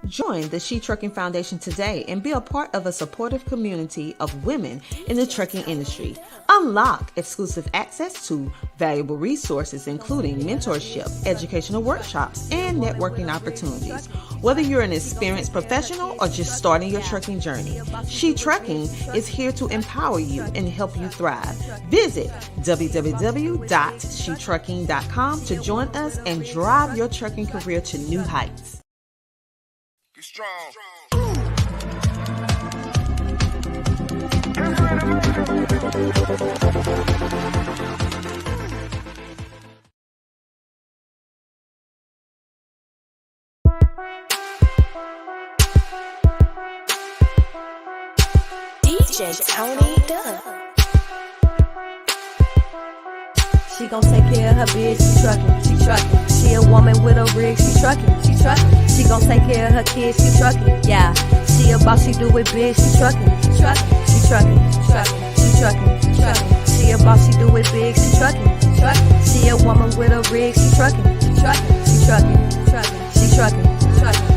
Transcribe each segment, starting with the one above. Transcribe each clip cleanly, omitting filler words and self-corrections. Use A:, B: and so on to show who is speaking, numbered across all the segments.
A: Join the She Trucking Foundation today and be a part of a supportive community of women in the trucking industry. Unlock exclusive access to valuable resources, including mentorship, educational workshops, and networking opportunities. Whether you're an experienced professional or just starting your trucking journey, She Trucking is here to empower you and help you thrive. Visit www.shetrucking.com to join us and drive your trucking career to new heights.
B: Be strong.
C: DJ Tony Dubb.
D: She gon' take care of her bitch, she truckin', she truckin'. She a woman with a rig, she truckin', she truckin'. She gon' take care of her kids, she truckin', yeah. She a boss, she do it big, she truckin', she truckin', she truckin', she truckin', she truckin', she truckin'. She a boss, she do it big, she truckin', she truckin'. She a woman with a rig, she truckin', she truckin', she truckin', she truckin', she truckin', she truckin'.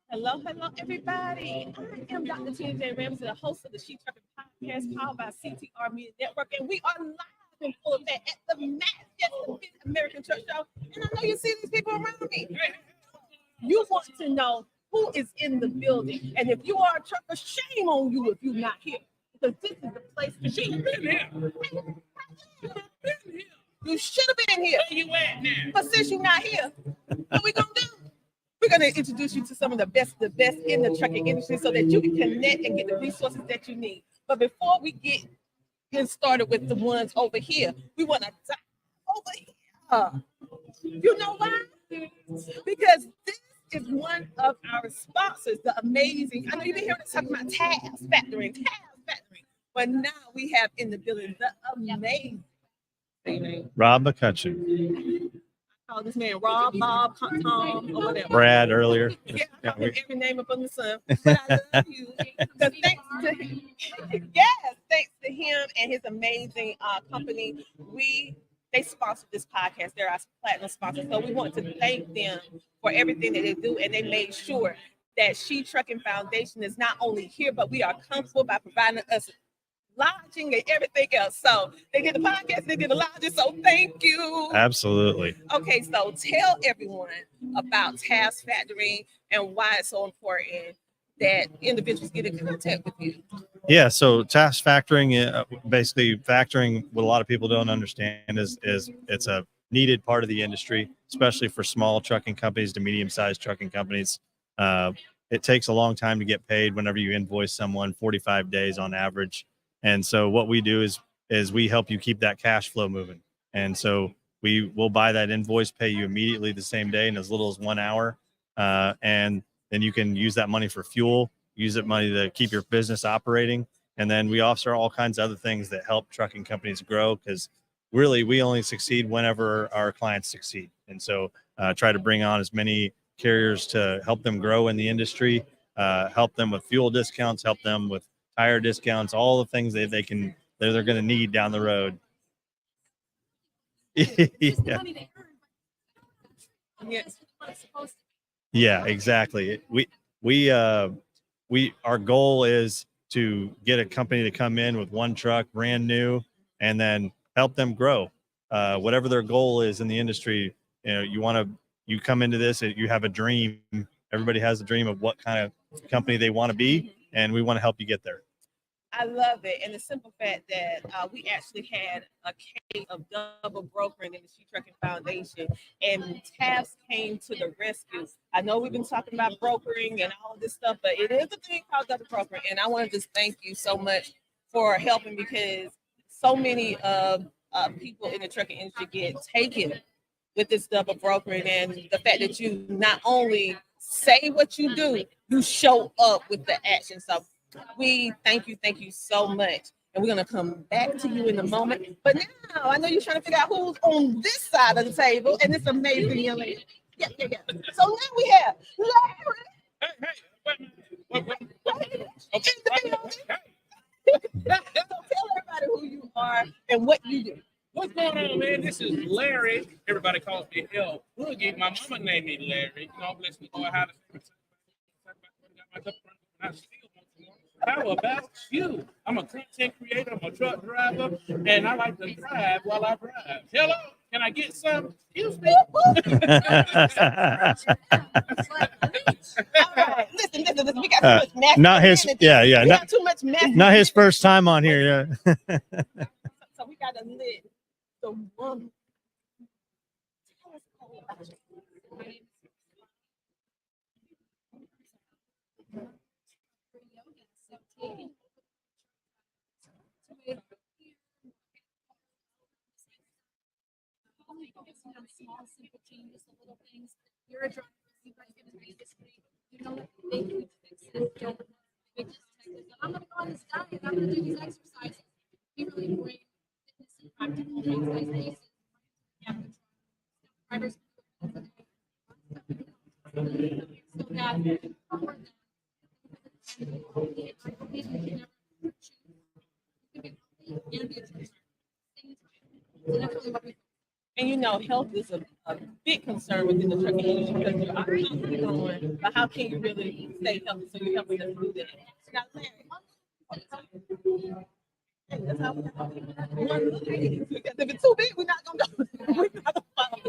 E: Hello, everybody. I am Dr. Tina J. Ramsey, the host of the She Trucking Podcast powered by CTR Media Network, and we are live in full effect at the Matt American Truck Show. And I know you see these people around me. You want to know who is in the building, and if you are a trucker, shame on you if you're not here, because this is the place to be. You should have been here. Where you at now? But since you're not here, what we gonna do? We're going to introduce you to some of the best in the trucking industry so that you can connect and get the resources that you need. But before we get started with the ones over here, we want to dive over here. You know why? Because this is one of our sponsors, the amazing, I know you've been hearing us talking about Taz Factoring, but now we have in the building the amazing
F: Rob McCutcheon.
E: Call this man Rob, Bob, Tom, or whatever.
F: Brad earlier.
E: Yeah, I put every name up on the sun. But I love you. Because thanks to him, thanks to him and his amazing company, they sponsor this podcast. They're our platinum sponsor. So we want to thank them for everything that they do. And they made sure that She Trucking Foundation is not only here, but we are comfortable by providing us lodging and everything else. So they get the podcast, they get the lodging. So thank you.
F: Absolutely.
E: Okay, so tell everyone about Taz Factoring and why it's so important that individuals get in contact with you.
F: Yeah, so Task Factoring, basically factoring, what a lot of people don't understand is it's a needed part of the industry, especially for small trucking companies to medium-sized trucking companies. It takes a long time to get paid whenever you invoice someone, 45 days on average. And so what we do is we help you keep that cash flow moving. And so we will buy that invoice, pay you immediately the same day in as little as 1 hour. And then you can use that money for fuel, use that money to keep your business operating. And then we offer all kinds of other things that help trucking companies grow, because really we only succeed whenever our clients succeed. And so try to bring on as many carriers to help them grow in the industry, help them with fuel discounts, help them with tire discounts, all the things that they're going to need down the road. Yeah. Yeah, exactly. Our goal is to get a company to come in with one truck, brand new, and then help them grow. Whatever their goal is in the industry, you come into this, you have a dream. Everybody has a dream of what kind of company they want to be, and we want to help you get there.
E: I love it. And the simple fact that we actually had a case of double brokering in the She Trucking Foundation, and Taz came to the rescue. I know we've been talking about brokering and all of this stuff, but it is a thing called double brokering. And I want to just thank you so much for helping, because so many people in the trucking industry get taken with this double brokering, and the fact that you not only say what you do, you show up with the action. So we thank you so much. and we're gonna come back to you in a moment. But now I know you're trying to figure out who's on this side of the table, and it's amazing young lady. Yeah. So now we have Larry.
G: Okay.
E: So tell everybody who you are and what you do.
G: What's going on, man? This is Larry. Everybody calls me L Boogie. My mama named me Larry. You know, bless me, boy. How about you? I'm a content creator. I'm a truck driver, and I like to drive while I drive. Hello, can I get some? Excuse me.
E: All right, listen. We got too much masculinity.
F: Not his, yeah,
E: We got too much masculinity.
F: not his first time on here. Yeah.
E: So we got to let the woman. Tell us all about you.
H: Small, simple changes, the little things. You're a driver, you guys get to make this week. You know what they can fix it. Don't make this technique. I'm gonna go on this diet, I'm gonna do these exercises. Be really great fitness and practical things like these. Yeah, drivers. So that
E: And you know, health is a big concern within the trucking industry because you are constantly going, but how can you really stay healthy? So you're helping us do that. Now, Larry, hey, that's how because if it's too big, we're not gonna go. We're not gonna follow.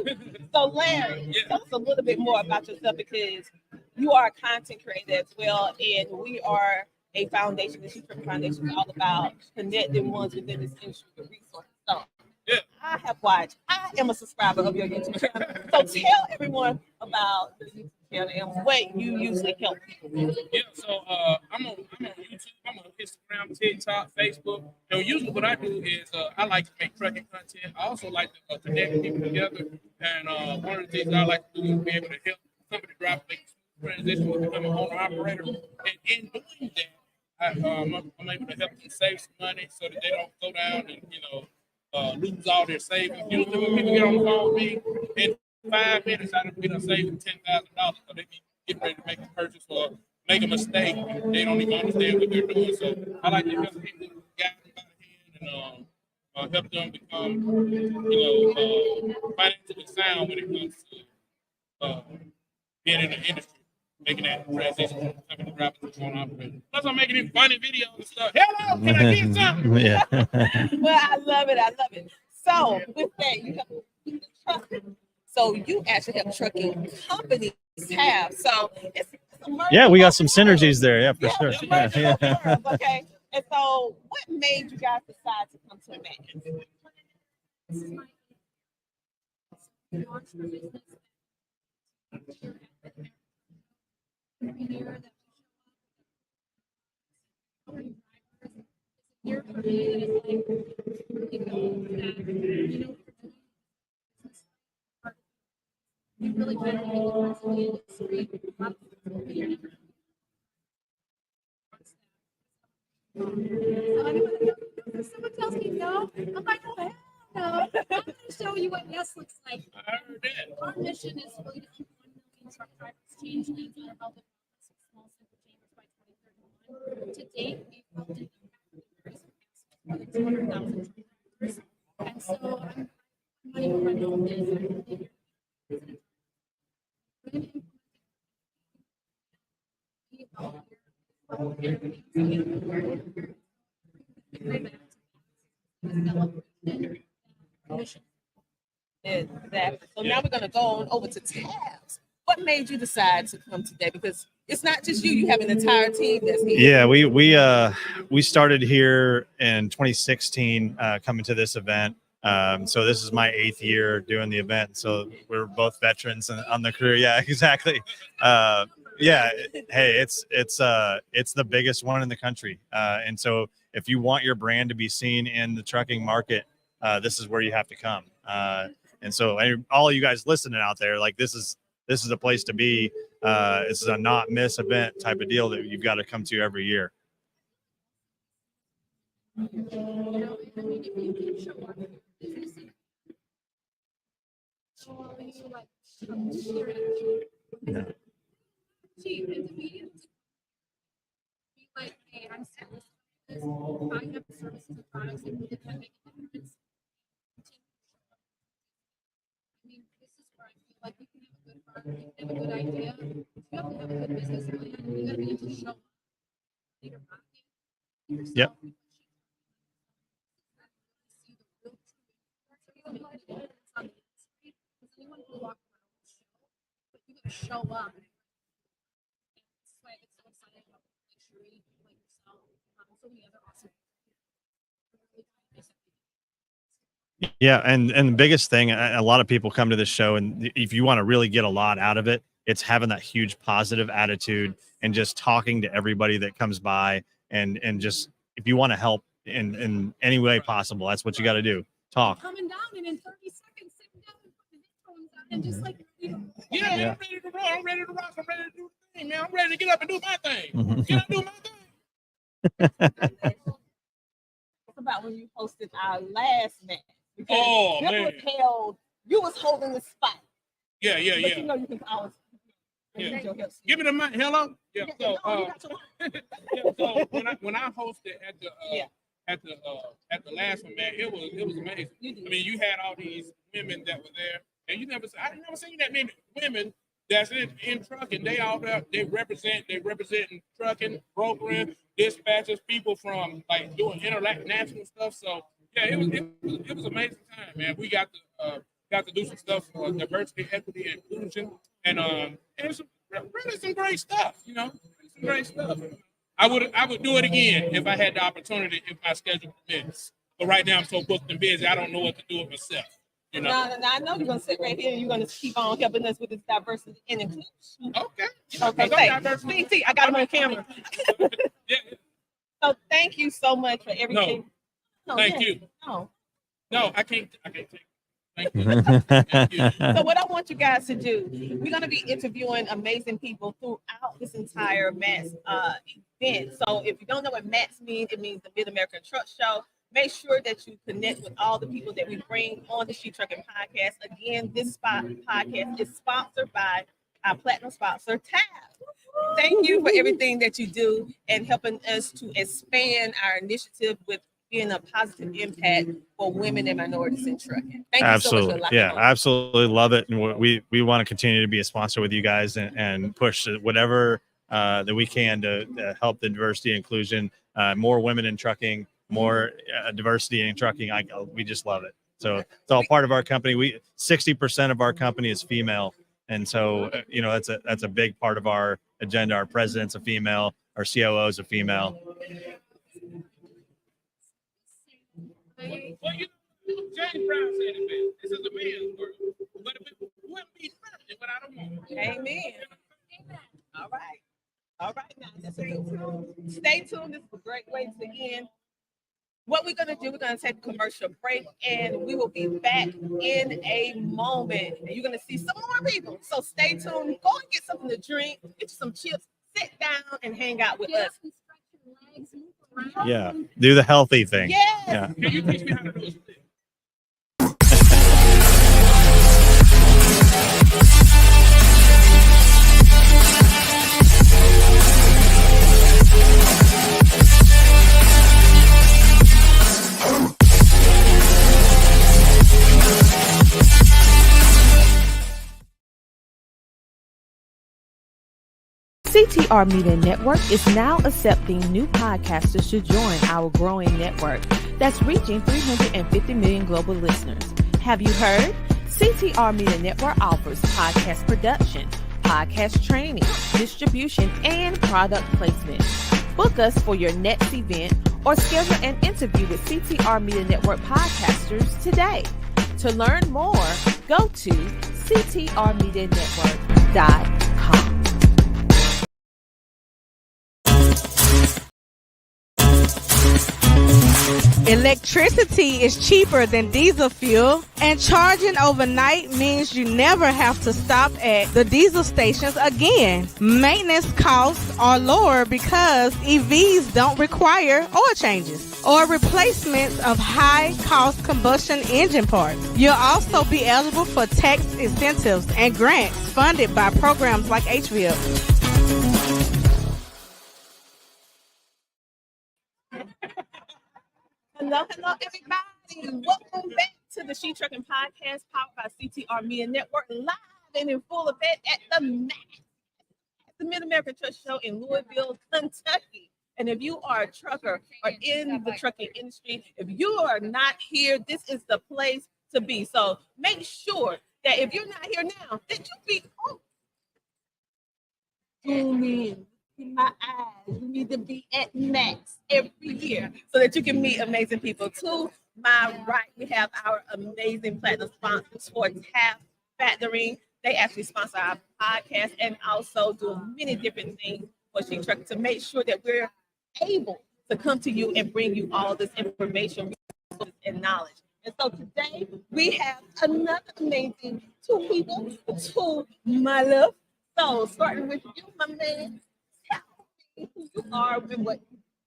E: So, Larry, tell us a little bit more about yourself because you are a content creator as well, and we are a foundation. The Trucking Foundation is all about connecting ones within this industry with resources. So,
G: Yeah.
E: I have watched. I am a subscriber of your YouTube channel. So tell everyone about the YouTube channel and what you usually help people with.
G: Yeah, so I'm on YouTube, I'm on Instagram, TikTok, Facebook. And usually what I do is I like to make trucking content. I also like to connect people together. And one of the things I like to do is be able to help company drivers make transition to become an owner operator. And in doing that, I'm able to help them save some money so that they don't go down and lose all their savings. Usually when people get on the phone with me, in 5 minutes, I done saved them $10,000, so they be getting ready to make a purchase or make a mistake. They don't even understand what they're doing. So I like to help people guide them by the hand and help them become, financially sound when it comes to being in the industry. Making that transition from becoming a driver to owner operator. Plus, I'm making these funny videos and stuff. Hello, can I get something?
F: Yeah.
E: Well, I love it. So with that, you help the trucking. So you actually have trucking companies have. So it's a merger
F: Yeah, we got
E: of
F: some
E: worlds.
F: synergies there. Yeah, for
E: Yeah,
F: sure.
E: it's a merger
F: Yeah,
E: of worlds, okay. And so what made you guys decide to come to America?
H: This is my launch for business. Every year that year for me that is like really cool that you really try to make a difference in the industry. Someone tells me no, I'm like, oh hell no. I'm gonna show you what yes looks like.
G: I heard that.
H: Our mission is really to help 1 million truck drivers change lanes in their health and wellness with small, simple changes by 2031. To date, we've helped in more than 200,000 truck drivers. And so I'm not even running on this.
E: Exactly. So now we're going to go on over to Tabs. What made you decide to come today? Because it's not just you; you have an entire team that's here.
F: Yeah, we started here in 2016, coming to this event. So this is my 8th year doing the event. So we're both veterans on the crew. Yeah, exactly. Yeah, hey, it's the biggest one in the country. And so if you want your brand to be seen in the trucking market, this is where you have to come. And so all you guys listening out there, like this is a place to be. This is a not miss event type of deal that you've got to come to every year.
H: You know, I mean, if you can show up, business and show up and you like share it.
F: Yeah.
H: Cheap and to be like, hey, I'm set with this. I have the services and products that really can make a difference. I mean, this is where I feel like you can have a good product, you can have a good idea. You have to have a good business plan. You gotta be able to show up. Your market, yourself,
F: Yep.
H: see the real truth. Because anyone can walk around the show, but you gotta show up. That's why I get so excited about luxury, like yourself, so many other awesome.
F: Yeah, and the biggest thing, a lot of people come to this show, and if you want to really get a lot out of it, it's having that huge positive attitude and just talking to everybody that comes by, and just if you want to help in any way possible, that's what you got to do. Talk.
H: Coming down and in 30 seconds, sitting down and putting the headphones on and just like, you know,
G: Yeah,
F: Yeah.
G: I'm ready to roll. I'm ready to rock. I'm ready to do the thing, man. I'm ready to get up and do my thing.
F: Mhm.
G: Get up and do my thing.
E: It's about when you hosted our last match. Because
G: Oh,
E: this
G: man.
E: was held, you was holding the spot.
G: Yeah.
E: But you know you can always
G: Yeah.
E: use your hips.
G: Give me the mic. Hello. Yeah.
E: Yeah,
G: So,
E: no, you got your-
G: yeah, so when I hosted at the
E: Yeah.
G: at the last one, man, it was amazing.
E: You did.
G: I mean, you had all these women that were there, and I never seen that many women that's in trucking. They all there, they representing trucking, brokering, dispatchers, people from like doing international stuff. So yeah, it was amazing time, man. We got to do some stuff for diversity, equity, and inclusion, and it's really some great stuff. You know, some great stuff. I would do it again if I had the opportunity, if my schedule permits. But right now I'm so booked and busy, I don't know what to do with myself. You know.
E: No, I know you're gonna sit right here and you're gonna keep on helping us with this diversity and inclusion.
G: Okay.
E: Okay, thanks. See, I got him on camera.
G: Yeah.
E: So thank you so much for everything. No,
G: Thank
E: yeah,
G: you.
E: no.
G: No, I can't take it. Thank you. Thank you.
E: So what I want you guys to do, we're going to be interviewing amazing people throughout this entire MATS event. So if you don't know what MATS means, it means the Mid-American Truck Show. Make sure that you connect with all the people that we bring on the She Trucking Podcast. Again, this podcast is sponsored by our platinum sponsor, TAB. Thank you for everything that you do and helping us to expand our initiative with being a positive impact for women and minorities in trucking. Thank you so much
F: Absolutely.
E: for allowing
F: Yeah,
E: me.
F: absolutely love it. And we want to continue to be a sponsor with you guys and push whatever that we can to help the diversity and inclusion, more women in trucking, more diversity in trucking. We just love it. So it's all part of our company. 60% of our company is female. And so, that's a big part of our agenda. Our president's a female, our COO is a female.
G: Well, James Brown said it best. This is a man's world. But it wouldn't be perfect without a woman.
E: Amen. All right. All right. Now, just stay tuned. Stay tuned. This is a great way to end. What we're going to do, we're going to take a commercial break and we will be back in a moment. And you're going to see some more people. So stay tuned. Go and get something to drink, get you some chips, sit down and hang out with us.
H: and stretch your legs, move around.
F: Yeah. Do the healthy thing.
E: Yes.
F: Yeah.
G: Can you teach me how to do a split?
A: CTR Media Network is now accepting new podcasters to join our growing network that's reaching 350 million global listeners. Have you heard? CTR Media Network offers podcast production, podcast training, distribution, and product placement. Book us for your next event or schedule an interview with CTR Media Network podcasters today. To learn more, go to ctrmedianetwork.com.
I: Electricity is cheaper than diesel fuel, and charging overnight means you never have to stop at the diesel stations again. Maintenance costs are lower because EVs don't require oil changes or replacements of high-cost combustion engine parts. You'll also be eligible for tax incentives and grants funded by programs like HVIP.
E: Hello, everybody. Welcome back to the She Trucking Podcast, powered by CTR Media Network, live and in full effect at the MAX, the Mid-American Truck Show in Louisville, Kentucky. And if you are a trucker or in the trucking industry, if you are not here, this is the place to be. So make sure that if you're not here now, that you be home. Tune in my eyes. You need to be at Max every year so that you can meet amazing people. To my right, we have our amazing platinum sponsors for Taft Factoring. They actually sponsor our podcast and also do many different things for She Trucking to make sure that we're able to come to you and bring you all this information and knowledge. And so today we have another amazing two people to my left. So starting with you, my man, tell me who you are and what
J: been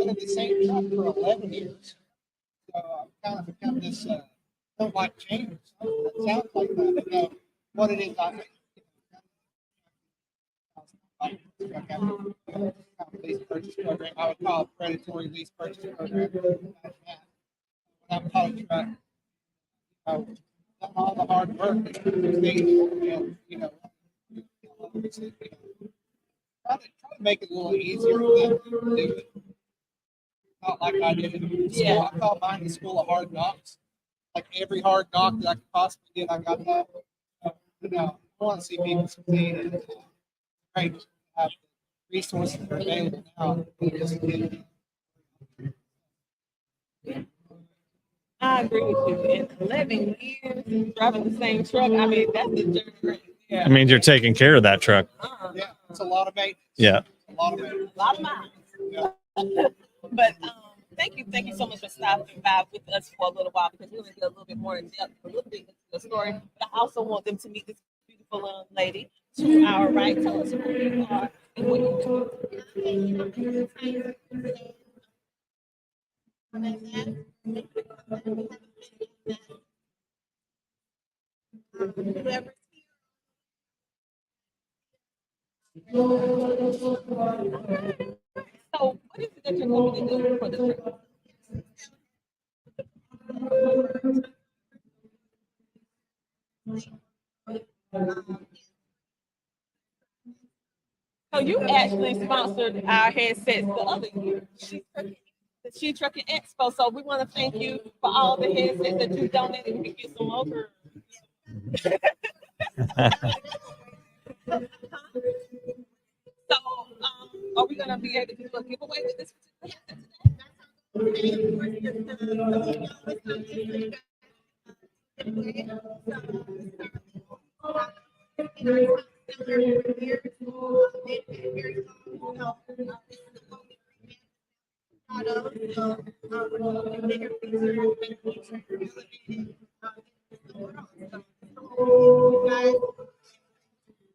J: in the same truck for 11 years. So I've kind of become this, don't like change. It sounds like that. You know, what it is, lease purchase program. I would call it predatory lease purchase program. When I'm talking about all the hard work, and, you know, try to make it a little easier for them to do it. Not like I did in school.
E: Yeah.
J: I call mine the school of hard knocks. Like every hard knock that I could possibly get, I got that. You know, I want to see people succeed, and it's great to have resources that are available now.
E: I agree with you. In 11 years driving the same truck, I mean, that's the journey right there.
F: I mean, you're taking care of that truck.
J: Yeah, it's a lot of maintenance.
F: Yeah.
J: A lot of maintenance.
E: A lot of miles.
J: Yeah.
E: But thank you so much for stopping by with us for a little while because we're going to get a little bit more in depth, a little bit into the story. But I also want them to meet this beautiful young lady to our right. Tell us who you are and what you do. So, what is it that you're going to do for the trip? So, you actually sponsored our headsets the other year, the She Trucking Expo. So, we want to thank you for all the headsets that you donated. We can get some over. So, are we going to be able to do a giveaway with this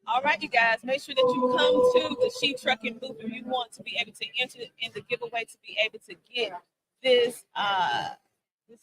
E: All right, you guys, make sure that you come to the She Trucking booth if you want to be able to enter in the giveaway to be able to get this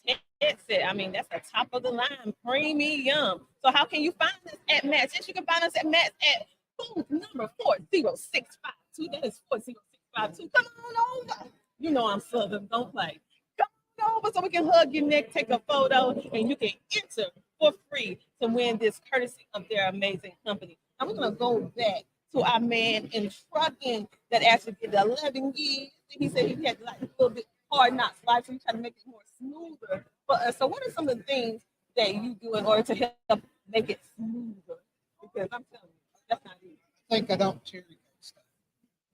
E: this headset. I mean, that's the top of the line, premium. So how can you find us at Matt's? Yes, you can find us at Matt's at booth number 40652. That is 40652. Come on over. You know I'm Southern, don't play. Come on over so we can hug your neck, take a photo, and you can enter for free to win this courtesy of their amazing company. Now we're gonna go back to our man in trucking that actually did 11 years. He said he had like a little bit hard knocks life, so he tried to make it more smoother for us. So what are some of the things that you do in order to help make it smoother? Because I'm telling you, that's not easy.
J: I think I don't cherry pick stuff.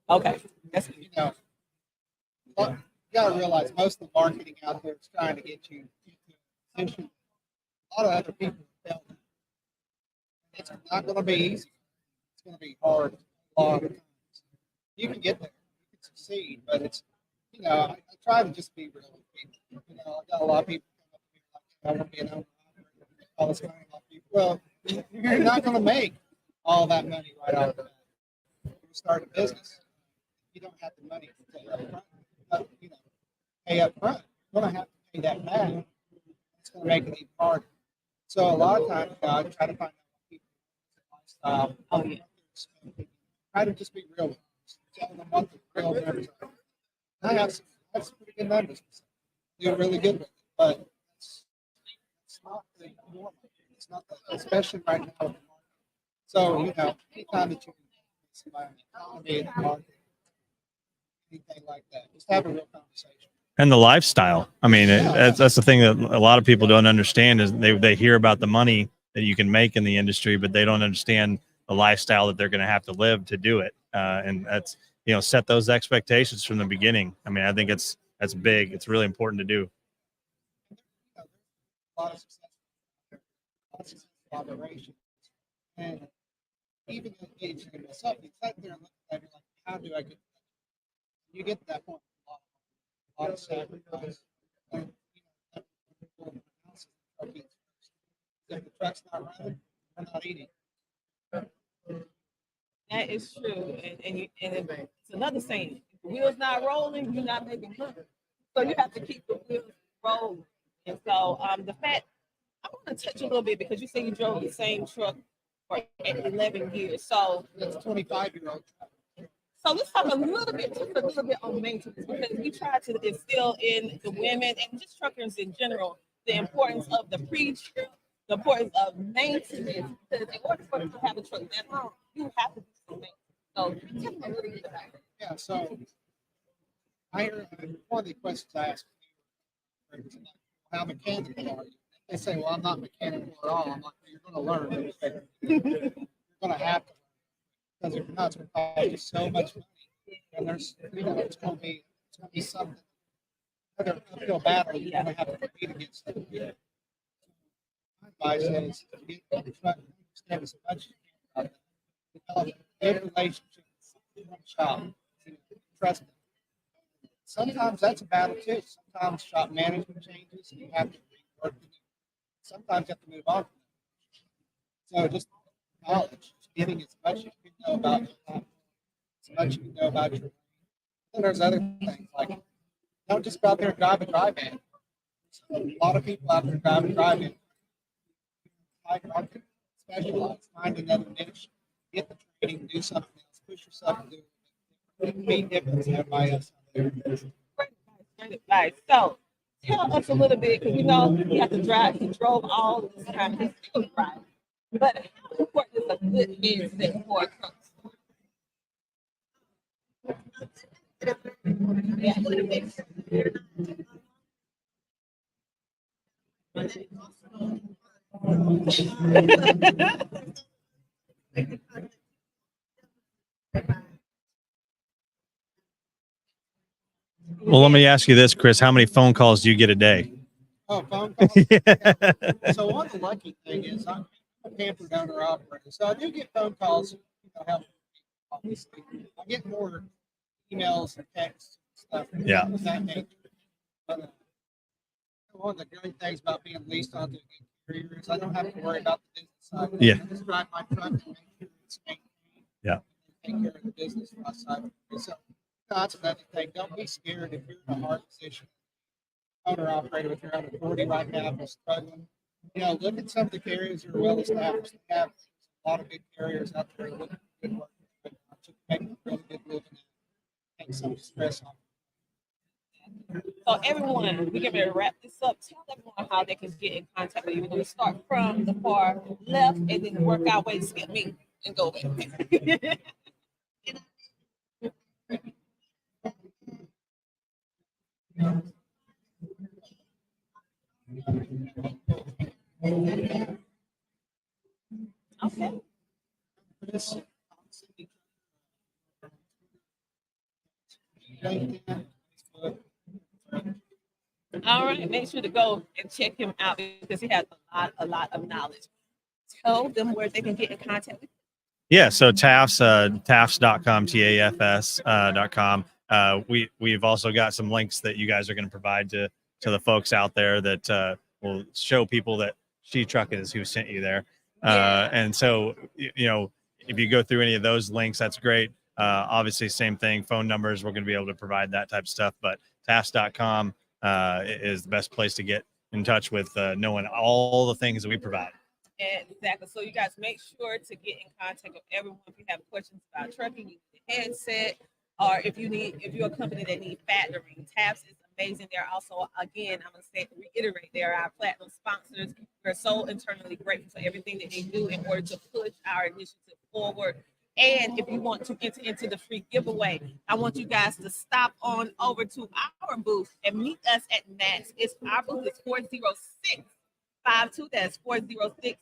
E: Okay, that's
J: You know, you got to realize most of the marketing out there is trying to get you into a position. A lot of other people have failed It's not going to be easy. It's going to be hard a lot of times. You can get there, you can succeed, but it's, I try to just be real with people. I got a lot of people come up to me like, I want to be an owner, all this money. Well, you're not going to make all that money right out of that. You start a business, you don't have the money to pay up front. Pay up front. You're going to have to pay that back. It's going to make it even harder. So a lot of times, I try to find out people's lifestyle. Oh, yeah. Try to just be real with them. Tell them what the real numbers are. I have some pretty good numbers. You're really good with it, but it's not the normal. It's not the, especially right now. So, anytime that you can somebody in the market, anything like that, just have a real conversation.
F: And the lifestyle. I mean, that's the thing that a lot of people don't understand is they hear about the money that you can make in the industry, but they don't understand the lifestyle that they're going to have to live to do it. And that's, set those expectations from the beginning. I mean, I think that's big. It's really important to do.
J: A lot of successful operations. And even engaging in myself, you sit there and look at it like, how do I get to that? You get to that point. A lot of sacrifice. And, if the truck's not running, we're not eating.
E: That is true, and it's another saying: if the wheel's not rolling, you're not making money. So you have to keep the wheels rolling. And so the fact I want to touch a little bit because you say you drove the same truck for 11 years. So
J: it's a 25-year-old truck.
E: So let's talk a little bit on maintenance because we try to instill in the women and just truckers in general the importance of the pre-trip, the importance of maintenance. Because in order for you to have a truck that long, you have to do some maintenance. So tell me a little bit about it.
J: Yeah. So I heard one of the questions I asked how mechanical are you? They say, well, I'm not mechanical at all. I'm like, you're going to learn. You're going to have to. Because if you're not, it's going to cost you so much money. And there's, it's going to be something. Another uphill battle you're going to have to compete against them. My advice is get the truck, understand as much as you can. Develop a good relationship with the shop. Trust them. Sometimes that's a battle too. Sometimes shop management changes and you have to work with them. Sometimes you have to move on. So just knowledge, getting as much as you can know about your life, as much as you can know about your. And there's other things like don't just go out there and drive a drive-in. A lot of people out there drive a drive-in. Specialize, find another niche, get the training, do something else, push yourself to do it. Be different than everybody else out there.
E: Great advice. So tell us a little bit, because you have to drive. He drove all this time. He's still driving. But how important is a good headset for a truck?
F: Well, let me ask you this, Chris. How many phone calls do you get a day?
J: Oh, phone calls? So one of the lucky thing is I'm a camper owner operator. So I do get phone calls, help. Obviously, I get more emails and texts and stuff.
F: Yeah.
J: Of that nature. But, one of the great things about being leased onto a good carrier is I don't have to worry about the business side.
F: Yeah.
J: I just drive my truck and make sure it's maintained.
F: Yeah.
J: And take care of the business for my side. So that's another thing. Don't be scared if you're in a hard position. Owner operator, if you're under 40 right now, if you're struggling, look at some of the carriers that are well established. They have a lot of good carriers out there looking for good work. Make a really good living and take some stress off.
E: So everyone, we get ready to wrap this up. Tell everyone how they can get in contact with you. We're going to start from the far left and then work our way to skip me and go back. Okay. All right, make sure to go and check him out because he has a lot of knowledge. tell them where they can get in contact with
F: Yeah, so TAFS.com, TAFS.com. We've also got some links that you guys are going to provide to the folks out there that will show people that She Truck is who sent you there. And so, if you go through any of those links, that's great. Obviously, same thing, phone numbers, we're going to be able to provide that type of stuff, but TAFS.com is the best place to get in touch with knowing all the things that we provide.
E: Exactly. So you guys make sure to get in contact with everyone if you have questions about trucking, you need a headset, or if you're a company that needs factoring. TAFS is amazing. They're also, again, I'm going to reiterate, they're our platinum sponsors. We're so internally grateful for everything that they do in order to push our initiative forward. And if you want to enter into the free giveaway, I want you guys to stop on over to our booth and meet us at Max. Our booth is 40652. That's 40652.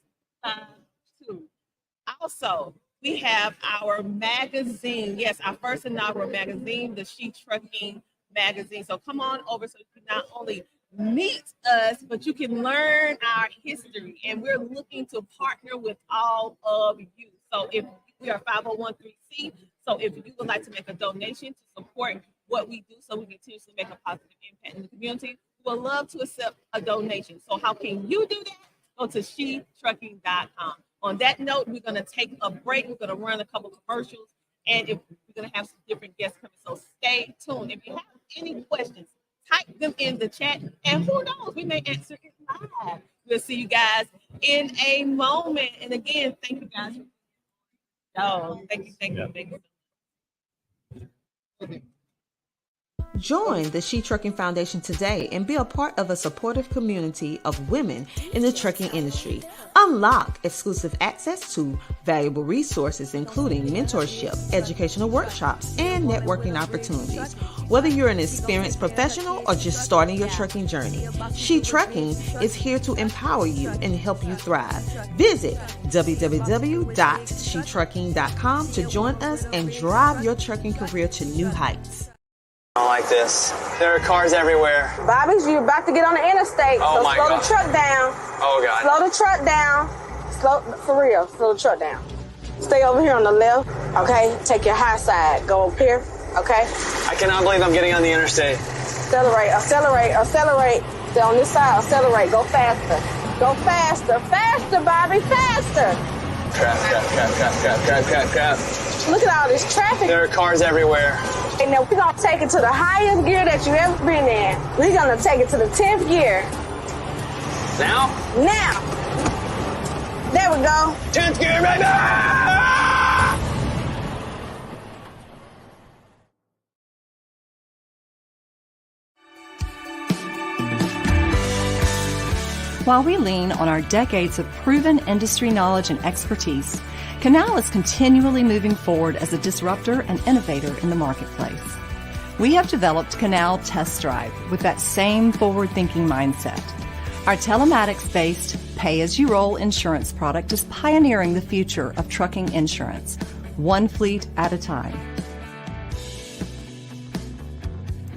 E: Also, we have our magazine. Yes, our first inaugural magazine, the She Trucking magazine. So come on over so you can not only meet us, but you can learn our history. And we're looking to partner with all of you. So if we are 501(c), so if you would like to make a donation to support what we do so we continuously make a positive impact in the community, we would love to accept a donation. So how can you do that? Go to shetrucking.com. On that note, we're going to take a break. We're going to run a couple commercials, and we're going to have some different guests coming. So stay tuned. If you have any questions, type them in the chat, and who knows, we may answer it live. We'll see you guys in a moment. And again, thank you guys. Thank you.
A: Join the She Trucking Foundation today and be a part of a supportive community of women in the trucking industry. Unlock exclusive access to valuable resources, including mentorship, educational workshops, and networking opportunities. Whether you're an experienced professional or just starting your trucking journey, She Trucking is here to empower you and help you thrive. Visit www.shetrucking.com to join us and drive your trucking career to new heights.
K: I don't like this. There are cars everywhere.
L: Bobby's, you're about to get on the interstate,
K: oh
L: so slow the truck down.
K: Oh, God.
L: Slow the truck down. For real, slow the truck down. Stay over here on the left, okay? Take your high side. Go up here, okay?
K: I cannot believe I'm getting on the interstate.
L: Accelerate. Stay on this side, accelerate. Go faster. Faster, Bobby, faster.
K: Crap.
L: Look at all this traffic.
K: There are cars everywhere.
L: And now we're going to take it to the highest gear that you've ever been in. We're going to take it to the 10th gear.
K: Now?
L: There we go.
K: 10th gear, baby!
M: While we lean on our decades of proven industry knowledge and expertise, Canal is continually moving forward as a disruptor and innovator in the marketplace. We have developed Canal Test Drive with that same forward-thinking mindset. Our telematics-based pay-as-you-roll insurance product is pioneering the future of trucking insurance, one fleet at a time.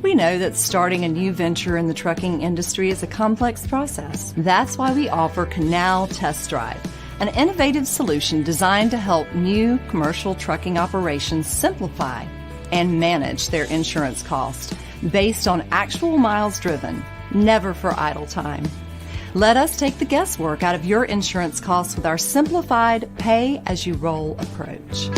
M: We know that starting a new venture in the trucking industry is a complex process. That's why we offer Canal Test Drive, an innovative solution designed to help new commercial trucking operations simplify and manage their insurance cost based on actual miles driven, never for idle time. Let us take the guesswork out of your insurance costs with our simplified pay-as-you-roll approach.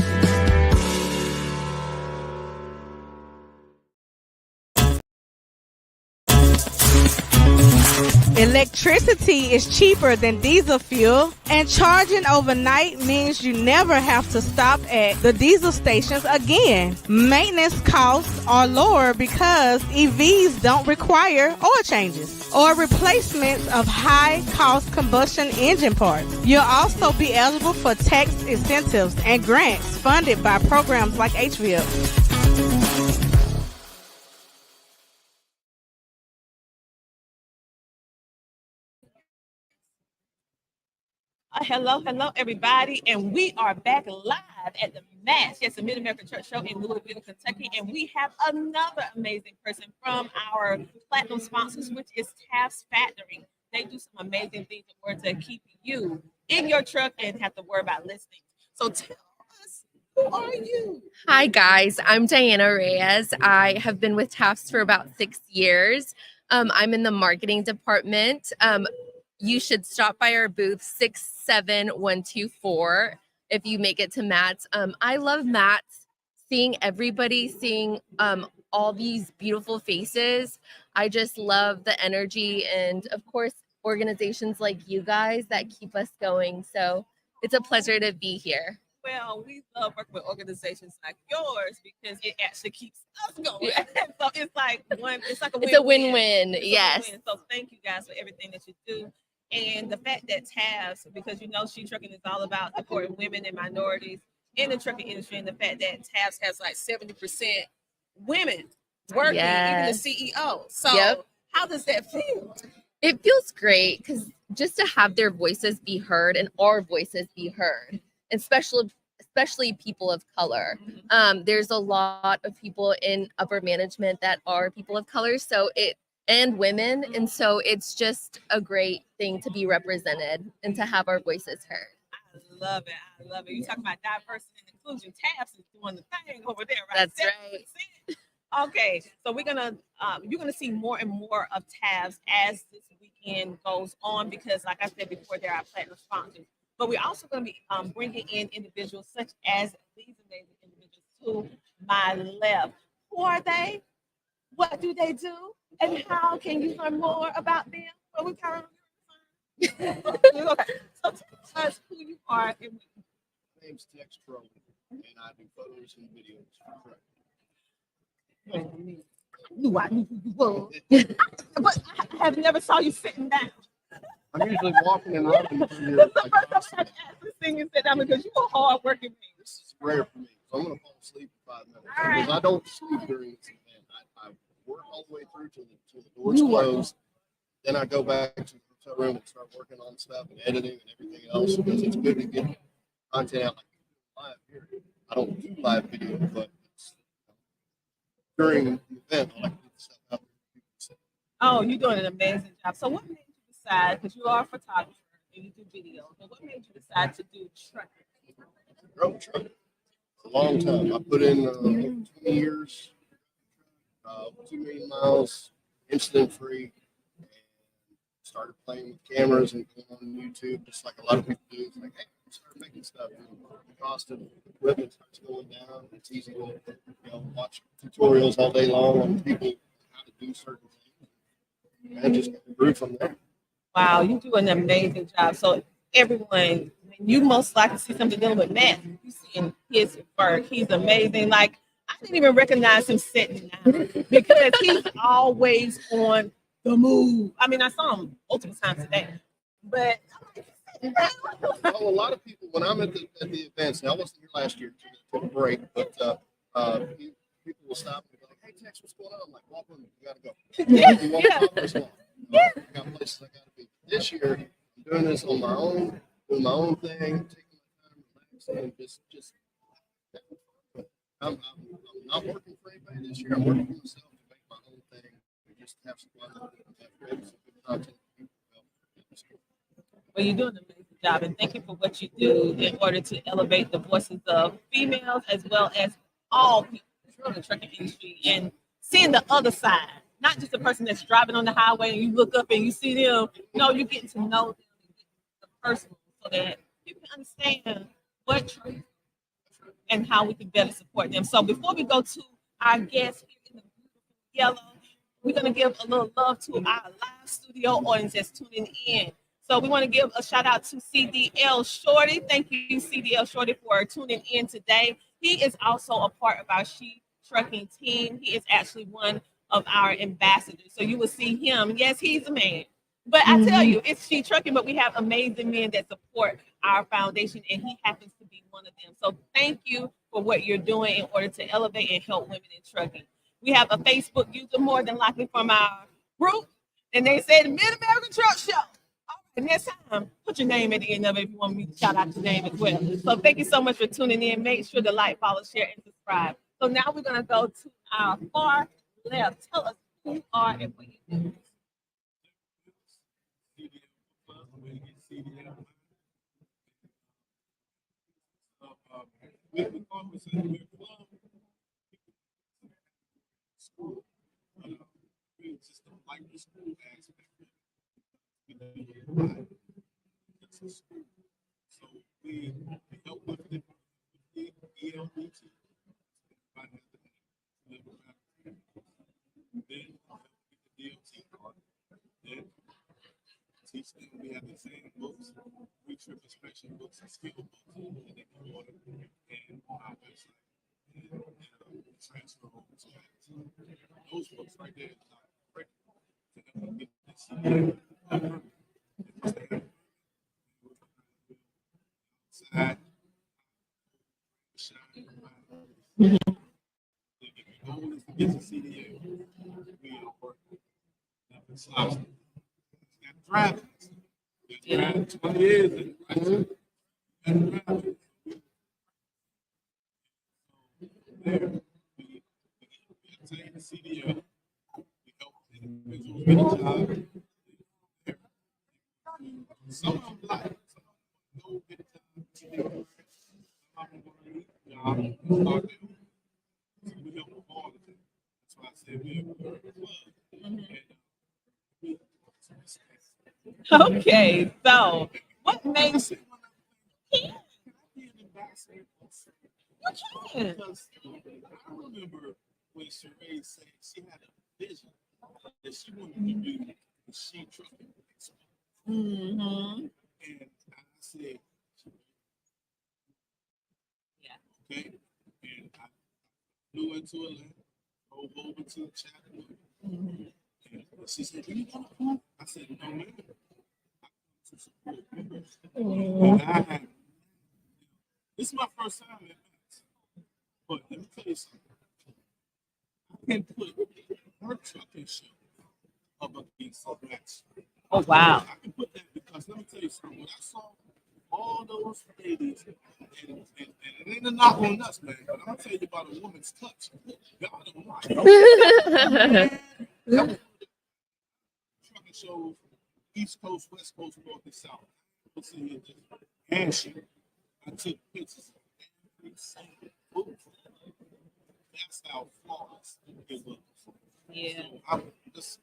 I: Electricity is cheaper than diesel fuel, and charging overnight means you never have to stop at the diesel stations again. Maintenance costs are lower because EVs don't require oil changes or replacements of high-cost combustion engine parts. You'll also be eligible for tax incentives and grants funded by programs like HVIP.
E: Hello, everybody, and we are back live at the Match. Yes, the Mid-American Truck Show in Louisville, Kentucky, and we have another amazing person from our platinum sponsors, which is TAFS Factoring. They do some amazing things in order to keep you in your truck and have to worry about listings. So tell us, who are you?
N: Hi, guys. I'm Diana Reyes. I have been with Tafts for about 6 years. I'm in the marketing department. You should stop by our booth 67124 if you make it to Matt's. I love Matt's, seeing everybody, seeing all these beautiful faces. I just love the energy and, of course, organizations like you guys that keep us going. So it's a pleasure to be here.
E: Well, we love working with organizations like yours because it actually keeps us going. So it's like a win-win.
N: It's a win-win. Yes.
E: Win-win. So thank you guys for everything that you do. And the fact that Tafts, because you know She Trucking is all about supporting women and minorities in the trucking industry, and the fact that Tafts has like 70% women working, even the CEO. So how does that feel?
N: It feels great because just to have their voices be heard and our voices be heard, and especially people of color. There's a lot of people in upper management that are people of color, and women, and so it's just a great thing to be represented and to have our voices heard.
E: I love it. I love it. You talking about diversity and inclusion. Tafts is doing the thing over there, right?
N: That's right.
E: Okay, so you're gonna see more and more of Tafts as this weekend goes on, because like I said before, there are platinum sponsors. But we're also going to be bringing in individuals such as these amazing individuals to my left. Who are they? What do they do? And how can you learn more about them? Well, we kind of okay. So tell us who you are.
O: My name's Tex Crow, and I do photos and videos for
E: Knew I knew who you were. But I have never saw you sitting down.
O: I'm usually walking and running through here.
E: The first time I asked this thing and sit down because you are hard working.
O: This is rare for me. So I'm going to fall asleep for 5 minutes.
E: All right.
O: Because I don't sleep during this event. I work all the way through till the doors close. Then I go back to the hotel room and start working on stuff and editing and everything else, because it's good to get content out like live here. I don't do live video, but during the event, I like to get stuff out there.
E: Oh, you're doing an amazing job. So what made you decide, because you are a photographer and you do video, but what made you decide to do trucking?
O: Road truck. A long time. I put in 20 years, 2 million miles, incident free, and started playing with cameras and going on YouTube, just like a lot of people do. It's like, hey, start making stuff. And the cost of equipment starts going down. It's easy to watch tutorials all day long on people how to do certain things, and just grew from there.
E: Wow, you do an amazing job. So everyone, when you most likely see something dealing with Matt, you see in his work, he's amazing. Like, I didn't even recognize him sitting down because he's always on the move. I mean, I saw him multiple times today, but
O: well, a lot of people, when I'm at the events, now I wasn't here last year, took a break, but people will stop and be like, hey, Tex, what's going on? I'm like, walk with me, you got to go. You walk off this wall. I got places I got to be. This year, I'm doing this on my own, doing my own thing, taking my time, relaxing, and just I'm not working for anybody this year. I'm working for myself to make my own thing, and just have some fun, have created some good content.
E: Well, you're doing an amazing job, and thank you for what you do in order to elevate the voices of females as well as all people in the trucking industry, and seeing the other side, not just the person that's driving on the highway and you look up and you see them. No, you're getting to know them, the person, so that people can understand what trucking and how we can better support them. So before we go to our guests here in the yellow, we're going to give a little love to our live studio audience that's tuning in. So we want to give a shout out to CDL Shorty. Thank you, CDL Shorty, for tuning in today. He is also a part of our She Trucking team. He is actually one of our ambassadors. So you will see him. Yes, he's a man. But I tell you, it's She Trucking, but we have amazing men that support our foundation, and he happens to be one of them. So thank you for what you're doing in order to elevate and help women in trucking. We have a Facebook user, more than likely from our group, and they say the Mid-American Truck Show. And next time, put your name at the end of it if you want me to shout out your name as well. So thank you so much for tuning in. Make sure to like, follow, share, and subscribe. So now we're going to go to our far left. Tell us who you are and what you do.
G: School. We just don't like the school aspect. It's a school. So we help with the ELDT. Then the DOT part. Then teach them we have the same books, re-trip inspection books and skill books, and they can order and on our website and transfer over to us. Those books right there is not correct to help them get this. Outside. If your goal is to get to CDA, we are working. It's got driving. Driving 20 years. And driving. There, we obtain the CDA. We help individuals get a job. Some of them like, some of them go get a job. Some of them want to get a job and start their own. So we help them all the time. That's why I said we're a club.
E: Okay, so what makes you can?
G: Because I remember when Sheree said she had a vision that she wanted to do machine trucking.
E: Mm-hmm.
G: And I said,
E: yeah,
G: okay. And I flew into Atlanta, drove over to Chattanooga.
E: Mm-hmm.
G: And she said, "Do you want to come?" I said, "No, man. I come to support members." And this is my first time in Memphis. But let me tell you something. I can put her trucking show up against a match.
E: Oh, wow.
G: I can put that because let me tell you something. When I saw all those ladies, and it ain't a knock on us, man, but I'm gonna tell you about a woman's touch. God almighty. Trucking shows, East Coast, West Coast, North and South. And she, I took pictures of every single booth. That's how flawless it was.
E: Yeah.
G: So I'm just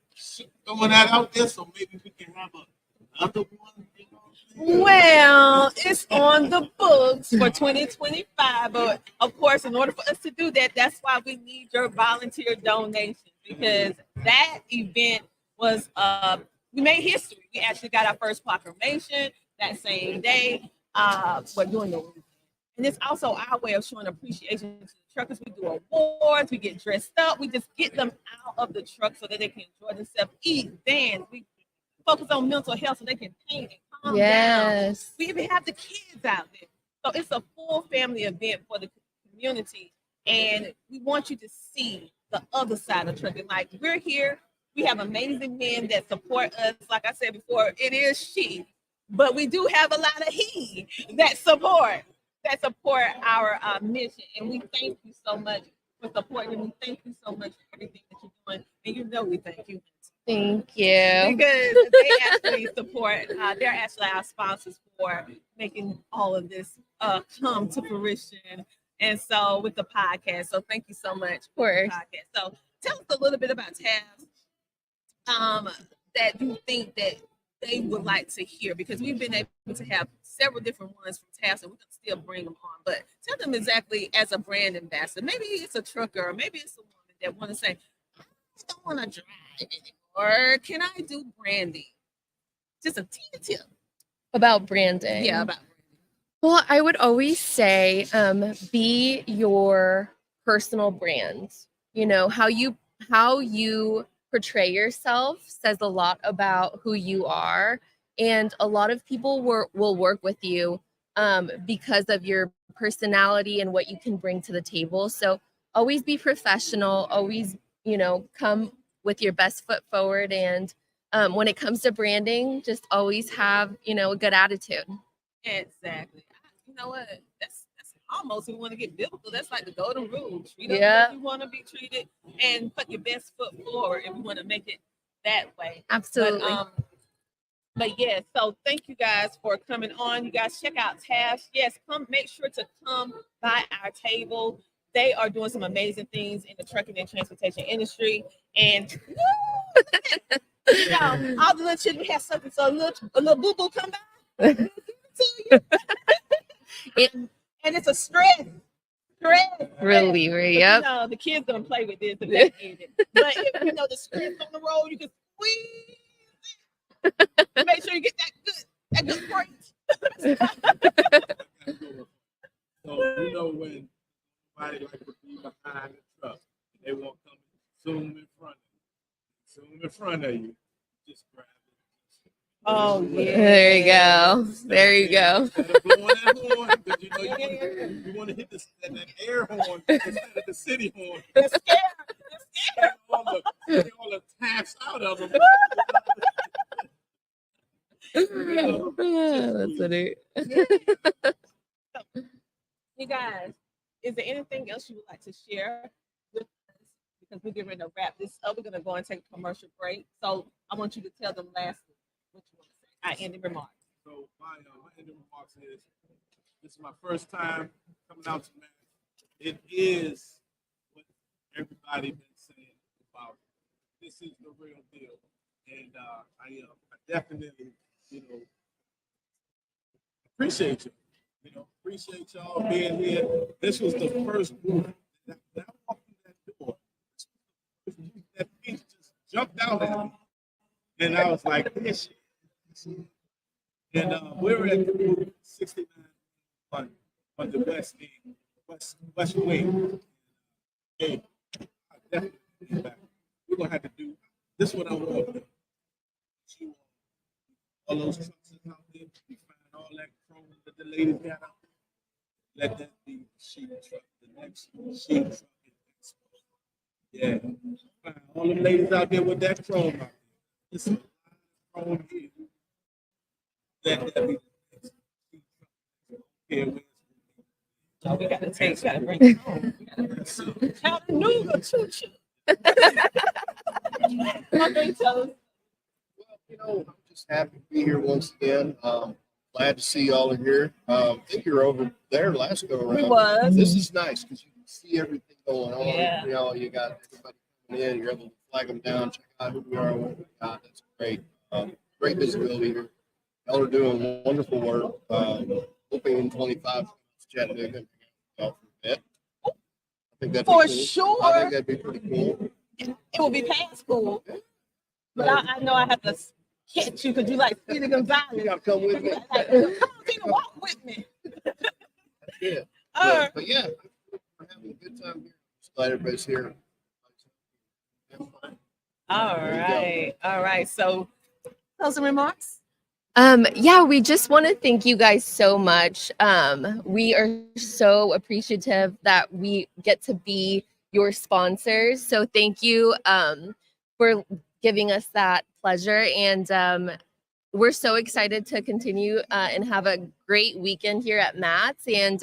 G: throwing that out there so maybe we can have another one.
E: Well, it's on the books for 2025, but of course, in order for us to do that, that's why we need your volunteer donations, because that event was we made history. We actually got our first proclamation that same day. We're doing the, and it's also our way of showing appreciation to the truckers. We do awards, we get dressed up, we just get them out of the truck so that they can enjoy themselves, eat, dance. We focus on mental health so they can paint and calm down. We even have the kids out there. So it's a full family event for the community. And we want you to see the other side of trucking. Like, we're here, we have amazing men that support us. Like I said before, it is she, but we do have a lot of he that support our mission. And we thank you so much for supporting, and we thank you so much for everything that you're doing. And you know we thank you.
N: Thank you.
E: Because they actually support, they're actually our sponsors for making all of this come to fruition. And so with the podcast, so thank you so much for the podcast. So tell us a little bit about Taz that you think that they would like to hear, because we've been able to have several different ones from Taz, and we can still bring them on. But tell them exactly, as a brand ambassador, maybe it's a trucker, or maybe it's a woman that want to say, I don't want to drive anymore. Or can I do branding? Just a teeny tip
N: about branding.
E: Yeah, about branding.
N: Well, I would always say, be your personal brand. You know, how you portray yourself says a lot about who you are, and a lot of people will work with you because of your personality and what you can bring to the table. So always be professional. Always, come with your best foot forward, and when it comes to branding, just always have a good attitude.
E: Exactly. You know what? That's almost, if you want to get biblical, that's like the golden rule. Treat them
N: Yeah.
E: as you want to be treated, and put your best foot forward if you want to make it that way.
N: Absolutely.
E: But, But yes, so thank you guys for coming on. You guys check out Tash. Yes, make sure to come by our table. They are doing some amazing things in the trucking and transportation industry. And you know, all the little children have something, so a little boo-boo come by. And it's a stress
N: reliever. Yep.
E: You know, the kids gonna play with this and they get it. But if you know the stress on the road, you can squeeze it. Make sure you get that good freight.
G: So you know when somebody like to be behind the truck, they won't come zoom in front of you. Just grab it.
E: Oh yeah.
N: There you go. There you go.
G: Instead of blowing that horn, because you know you want to hit that air horn instead of the city horn.
E: It's scared.
G: All the taps out of them.
N: That's funny.
E: You guys, is there anything else you would like to share with us? Because we're getting ready to wrap this up. We're going to go and take a commercial break. So I want you to tell them lastly what you want to say. Our ending remarks.
G: So my ending remarks is, this is my first time coming out to Mass. It is what everybody been saying about it. This is the real deal. And I definitely, appreciate you. Appreciate y'all being here. This was the first group that walked through that door. That piece just jumped out at me. And I was like, this shit. And we were at the group 69 on the west wing. Hey, I definitely be back. We're gonna have to do this. Is what I want. All those trucks out there, we find all that chrome that the ladies got out there. Let that be the sheep truck, the next sheep truck. Yeah, find all the ladies out there with that chrome out there. This is chrome here. Let that be the next sheep truck. Yeah,
E: so we got to bring it home. Chattanooga choo-choo. Okay, tell us.
O: Well, I'm just happy to be here once again. Glad to see y'all are here. I think you were over there last go around.
E: We was.
O: This is nice because you can see everything going on.
E: Yeah.
O: You got everybody coming in. You're able to flag them down, check out who we are, what we got. That's great. Great visibility here. Y'all are doing wonderful work. Hoping in 25 Chattanooga. I think that'd
E: For
O: be cool.
E: sure.
O: I think that'd be pretty cool.
E: It will be past school. But I know I have to catch you because you like Speedy Gonzalez.
O: You gotta come with me.
E: Come on, Tina, walk with me.
O: That's it.
E: All right.
O: But yeah, we're having a good time here. Just glad everybody's here.
E: All right. So, closing remarks.
N: Yeah, we just want to thank you guys so much. We are so appreciative that we get to be your sponsors. So thank you for giving us that pleasure. And we're so excited to continue and have a great weekend here at Matt's. And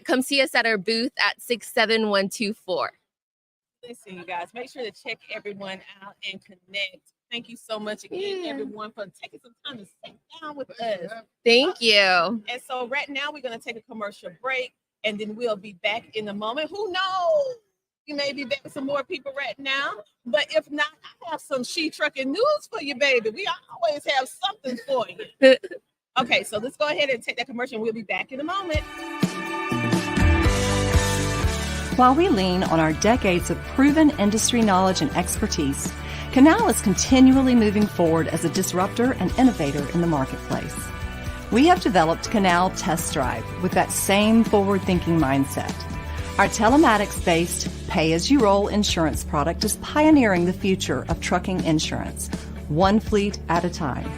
N: come see us at our booth at 67124.
E: Listen, you guys, make sure to check everyone out and connect. Thank you so much again, everyone, for taking some time to sit down with us.
N: Thank you.
E: And so right now we're going to take a commercial break, and then we'll be back in a moment. Who knows? We may be back with some more people right now. But if not, I have some She Trucking news for you, baby. We always have something for you. Okay, so let's go ahead and take that commercial, and we'll be back in a moment.
M: While we lean on our decades of proven industry knowledge and expertise, Canal is continually moving forward as a disruptor and innovator in the marketplace. We have developed Canal Test Drive with that same forward-thinking mindset. Our telematics-based pay-as-you-roll insurance product is pioneering the future of trucking insurance, one fleet at a time.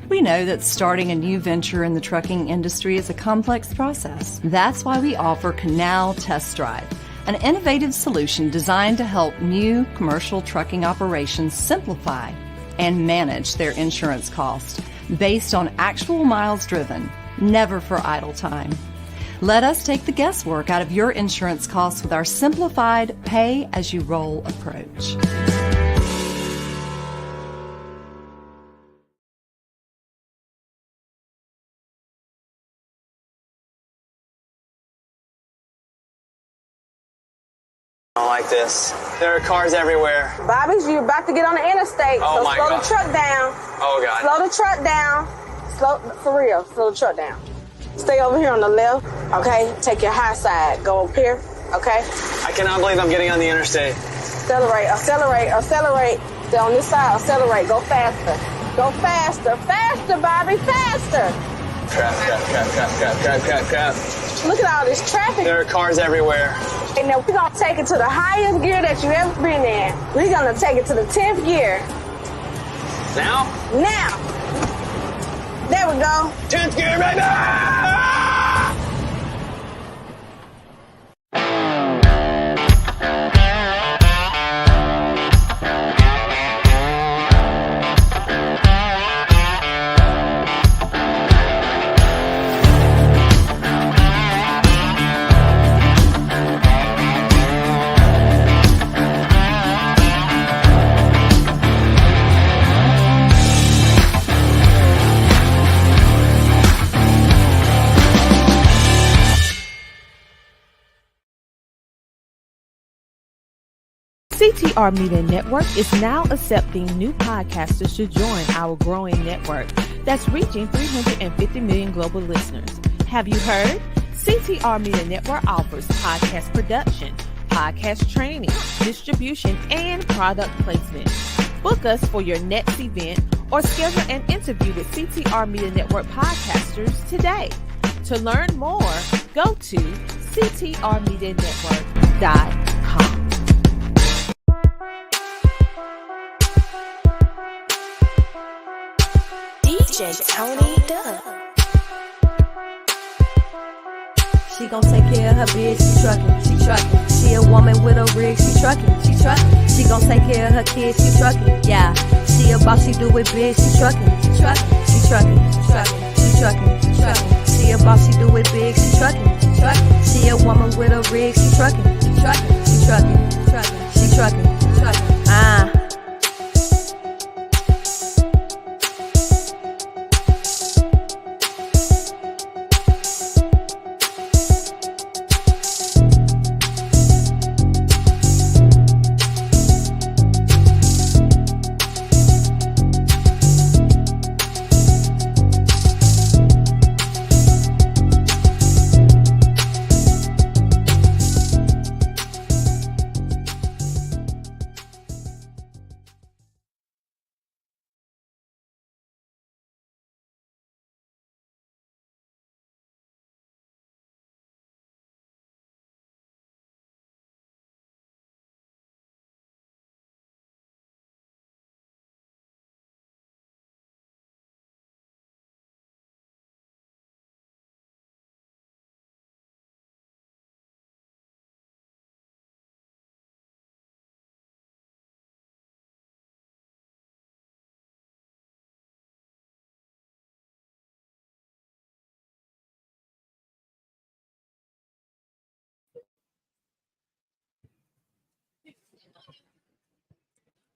M: We know that starting a new venture in the trucking industry is a complex process. That's why we offer Canal Test Drive, an innovative solution designed to help new commercial trucking operations simplify and manage their insurance costs based on actual miles driven, never for idle time. Let us take the guesswork out of your insurance costs with our simplified pay-as-you-roll approach.
K: I don't like this. There are cars everywhere.
L: Bobby, you about to get on the interstate.
K: Oh
L: so
K: my
L: slow
K: God.
L: the truck down.
K: Oh, God.
L: Slow the truck down. Slow, for real, slow the truck down. Stay over here on the left, okay? Take your high side. Go up here, okay?
K: I cannot believe I'm getting on the interstate.
L: Accelerate, accelerate, accelerate. Stay on this side, accelerate. Go faster. Go faster. Faster, Bobby, faster.
K: Crap.
L: Look at all this traffic.
K: There are cars everywhere.
L: And now we're gonna take it to the highest gear that you've ever been in. We're gonna take it to the 10th gear.
K: Now?
L: Now. There we go.
K: 10th gear, baby!
A: CTR Media Network is now accepting new podcasters to join our growing network that's reaching 350 million global listeners. Have you heard? CTR Media Network offers podcast production, podcast training, distribution, and product placement. Book us for your next event or schedule an interview with CTR Media Network podcasters today. To learn more, go to ctrmedianetwork.com.
C: DJ Tony Duck.
D: She gon' take care of her bitch, she truckin'. She a woman with a rig, she truckin'. She gon' take care of her kids, she truckin'. Yeah, she a boss, she do it big, she truckin'. She truckin'. She a boss, she do it big, she truckin'. She a woman with a rig, she truckin'. She truckin'.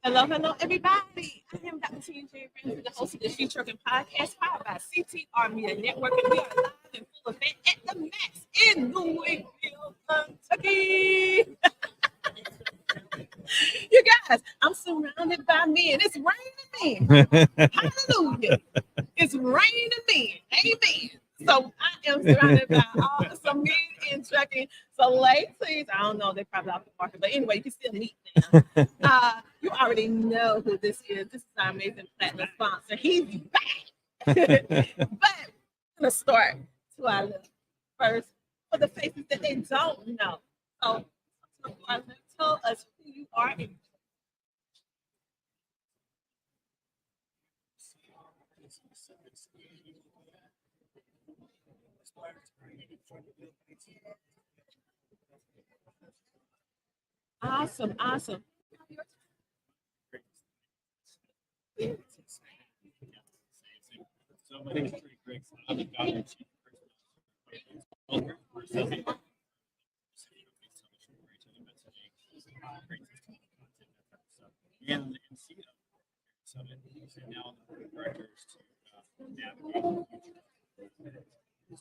E: Hello, everybody. I am Dr. T.J. Ramsey, the host of the She Trucking Podcast, powered by CTR Media Network, and we are live in full effect at the Max in Louisville, Kentucky. You guys, I'm surrounded by men. It's raining men. Hallelujah. It's raining men. Amen. So I am surrounded by all some men in trucking. So ladies, I don't know, they're probably off the market, but anyway, you can still meet them. You already know who this is. This is our amazing platinum sponsor. He's back. But I'm gonna start to our list first for the faces that they don't know. So tell us who you are. Awesome.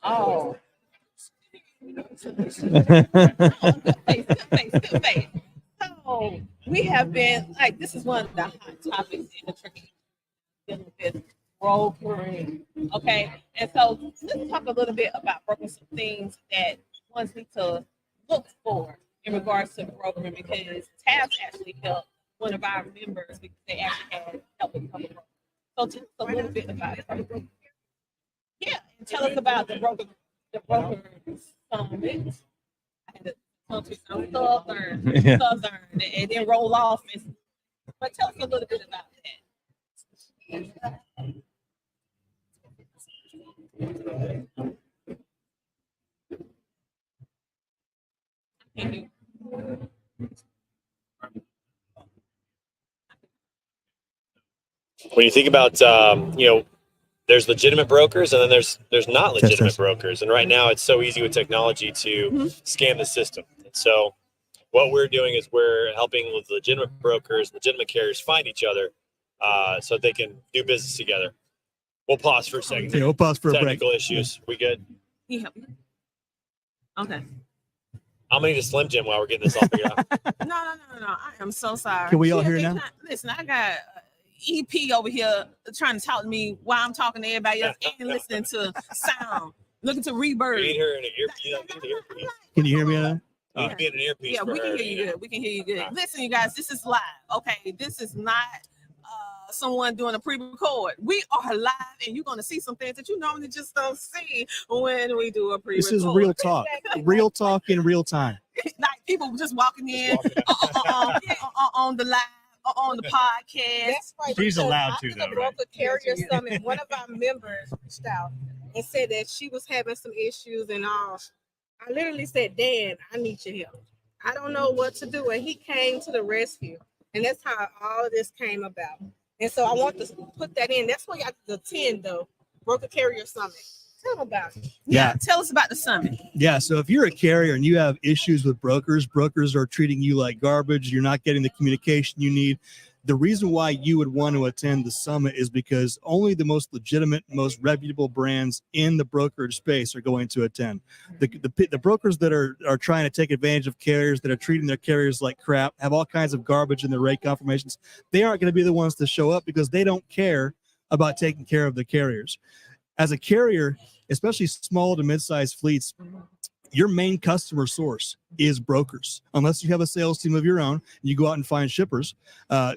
E: Oh. Good face. so we have been like, this is one of the hot topics in the trucking dealing with brokering. Okay, and so let's talk a little bit about brokering, some things that ones need to look for in regards to brokering, because Tabs actually helped one of our members because they actually had help with become a broker. So tell us a little bit about it. Yeah, and tell us about the broker summit. I had to come to some southern, and then roll off. But tell us a little bit about that.
P: When you think about, there's legitimate brokers and then there's not legitimate brokers. And right now it's so easy with technology to scam the system. And so what we're doing is we're helping with legitimate brokers, legitimate carriers find each other so they can do business together. We'll pause for a second.
Q: Yeah, we'll pause for a break.
P: Technical issues. We good?
E: Yeah. Okay.
P: I'm gonna need a Slim Jim while we're getting this all figured out.
E: No. I am so sorry.
Q: Can we all hear now?
E: Listen, I got EP over here trying to talk to me while I'm talking to everybody else and listening to sound, looking to reverb.
P: We need her in an earpiece.
Q: Can you hear me now?
P: You can be in an earpiece.
E: Yeah, we can hear you good. We can hear you good. Listen, you guys, this is live. Okay, this is not someone doing a pre-record. We are live, and you're going to see some things that you normally just don't see when we do a pre-record.
Q: This is real talk. Real talk in real time.
E: Like people just walking in on the live, on the podcast.
J: That's right.
F: She's
J: because
F: allowed
J: after
F: to,
J: the
F: though,
J: Broker
F: right?
J: Carrier Summit, one of our members reached out and said that she was having some issues and all. I literally said, Dan, I need your help. I don't know what to do. And he came to the rescue. And that's how all of this came about. And so I want to put that in. That's why you have to attend, though, Broker Carrier Summit. Tell them about it.
Q: Yeah.
E: Tell us about the summit.
Q: Yeah. So if you're a carrier and you have issues with brokers are treating you like garbage, you're not getting the communication you need. The reason why you would want to attend the summit is because only the most legitimate, most reputable brands in the brokerage space are going to attend. The brokers that are trying to take advantage of carriers, that are treating their carriers like crap, have all kinds of garbage in their rate confirmations. They aren't going to be the ones to show up because they don't care about taking care of the carriers. As a carrier, especially small to mid-sized fleets, your main customer source is brokers. Unless you have a sales team of your own and you go out and find shippers,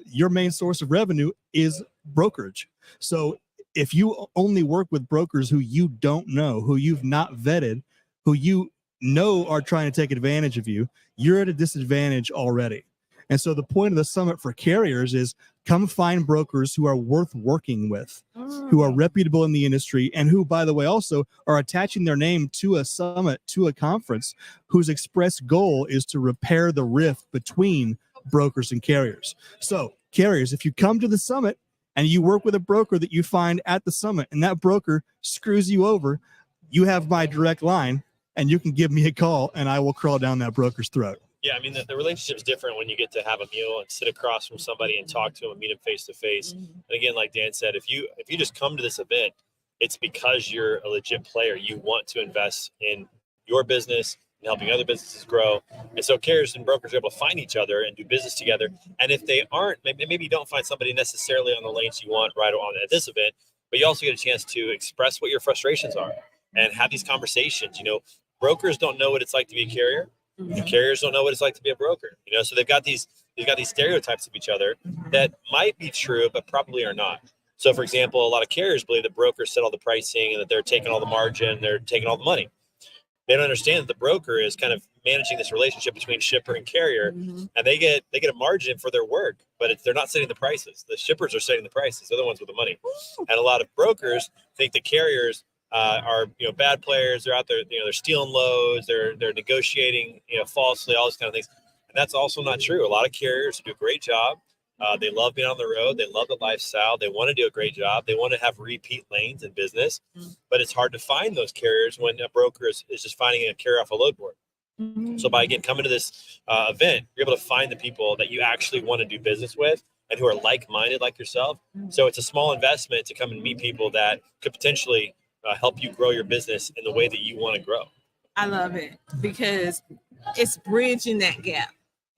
Q: your main source of revenue is brokerage. So if you only work with brokers who you don't know, who you've not vetted, who you know are trying to take advantage of you, you're at a disadvantage already. And so the point of the summit for carriers is come find brokers who are worth working with, who are reputable in the industry, and who, by the way, also are attaching their name to a summit, to a conference, whose express goal is to repair the rift between brokers and carriers. So carriers, if you come to the summit and you work with a broker that you find at the summit and that broker screws you over, you have my direct line and you can give me a call and I will crawl down that broker's throat.
P: Yeah, I mean, the relationship's different when you get to have a meal and sit across from somebody and talk to them and meet them face to face. And again, like Dan said, if you just come to this event, it's because you're a legit player. You want to invest in your business and helping other businesses grow. And so carriers and brokers are able to find each other and do business together. And if they aren't, maybe you don't find somebody necessarily on the lanes you want right on at this event, but you also get a chance to express what your frustrations are and have these conversations. You know, brokers don't know what it's like to be a carrier. And carriers don't know what it's like to be a broker, you know, so they've got these stereotypes of each other that might be true, but probably are not. So, for example, a lot of carriers believe that brokers set all the pricing and that they're taking all the margin, they're taking all the money. They don't understand that the broker is kind of managing this relationship between shipper and carrier, and they get a margin for their work, but they're not setting the prices. The shippers are setting the prices. They're the ones with the money. And a lot of brokers think the carriers are bad players. They're out there, they're stealing loads, they're negotiating falsely, all these kind of things. And that's also not true. A lot of carriers do a great job. They love being on the road. They love the lifestyle. They want to do a great job. They want to have repeat lanes in business, but it's hard to find those carriers when a broker is just finding a carrier off a load board. So by coming to this event, you're able to find the people that you actually want to do business with and who are like-minded like yourself. So it's a small investment to come and meet people that could potentially help you grow your business in the way that you want to grow.
E: I love it because it's bridging that gap.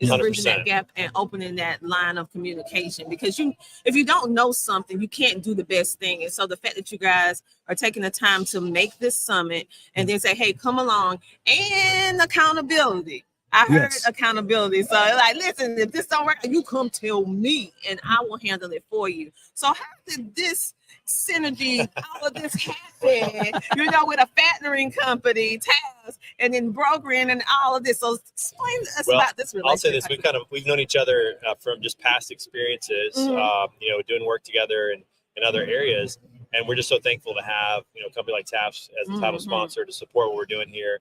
E: It's
P: 100%.
E: bridging that gap and opening that line of communication, because if you don't know something, you can't do the best thing. And so the fact that you guys are taking the time to make this summit and then say, hey, come along, and accountability. I heard
Q: Yes.
E: accountability. So like, listen, if this don't work, you come tell me and I will handle it for you. So how did this synergy, all of this happen, with a factoring company, TAS, and then brokering and all of this? So explain to us
P: Well,
E: about this relationship.
P: I'll say this: we've known each other from just past experiences,
E: Mhm.
P: doing work together in other areas, and we're just so thankful to have a company like TAFS as a title
E: Mhm.
P: sponsor to support what we're doing here.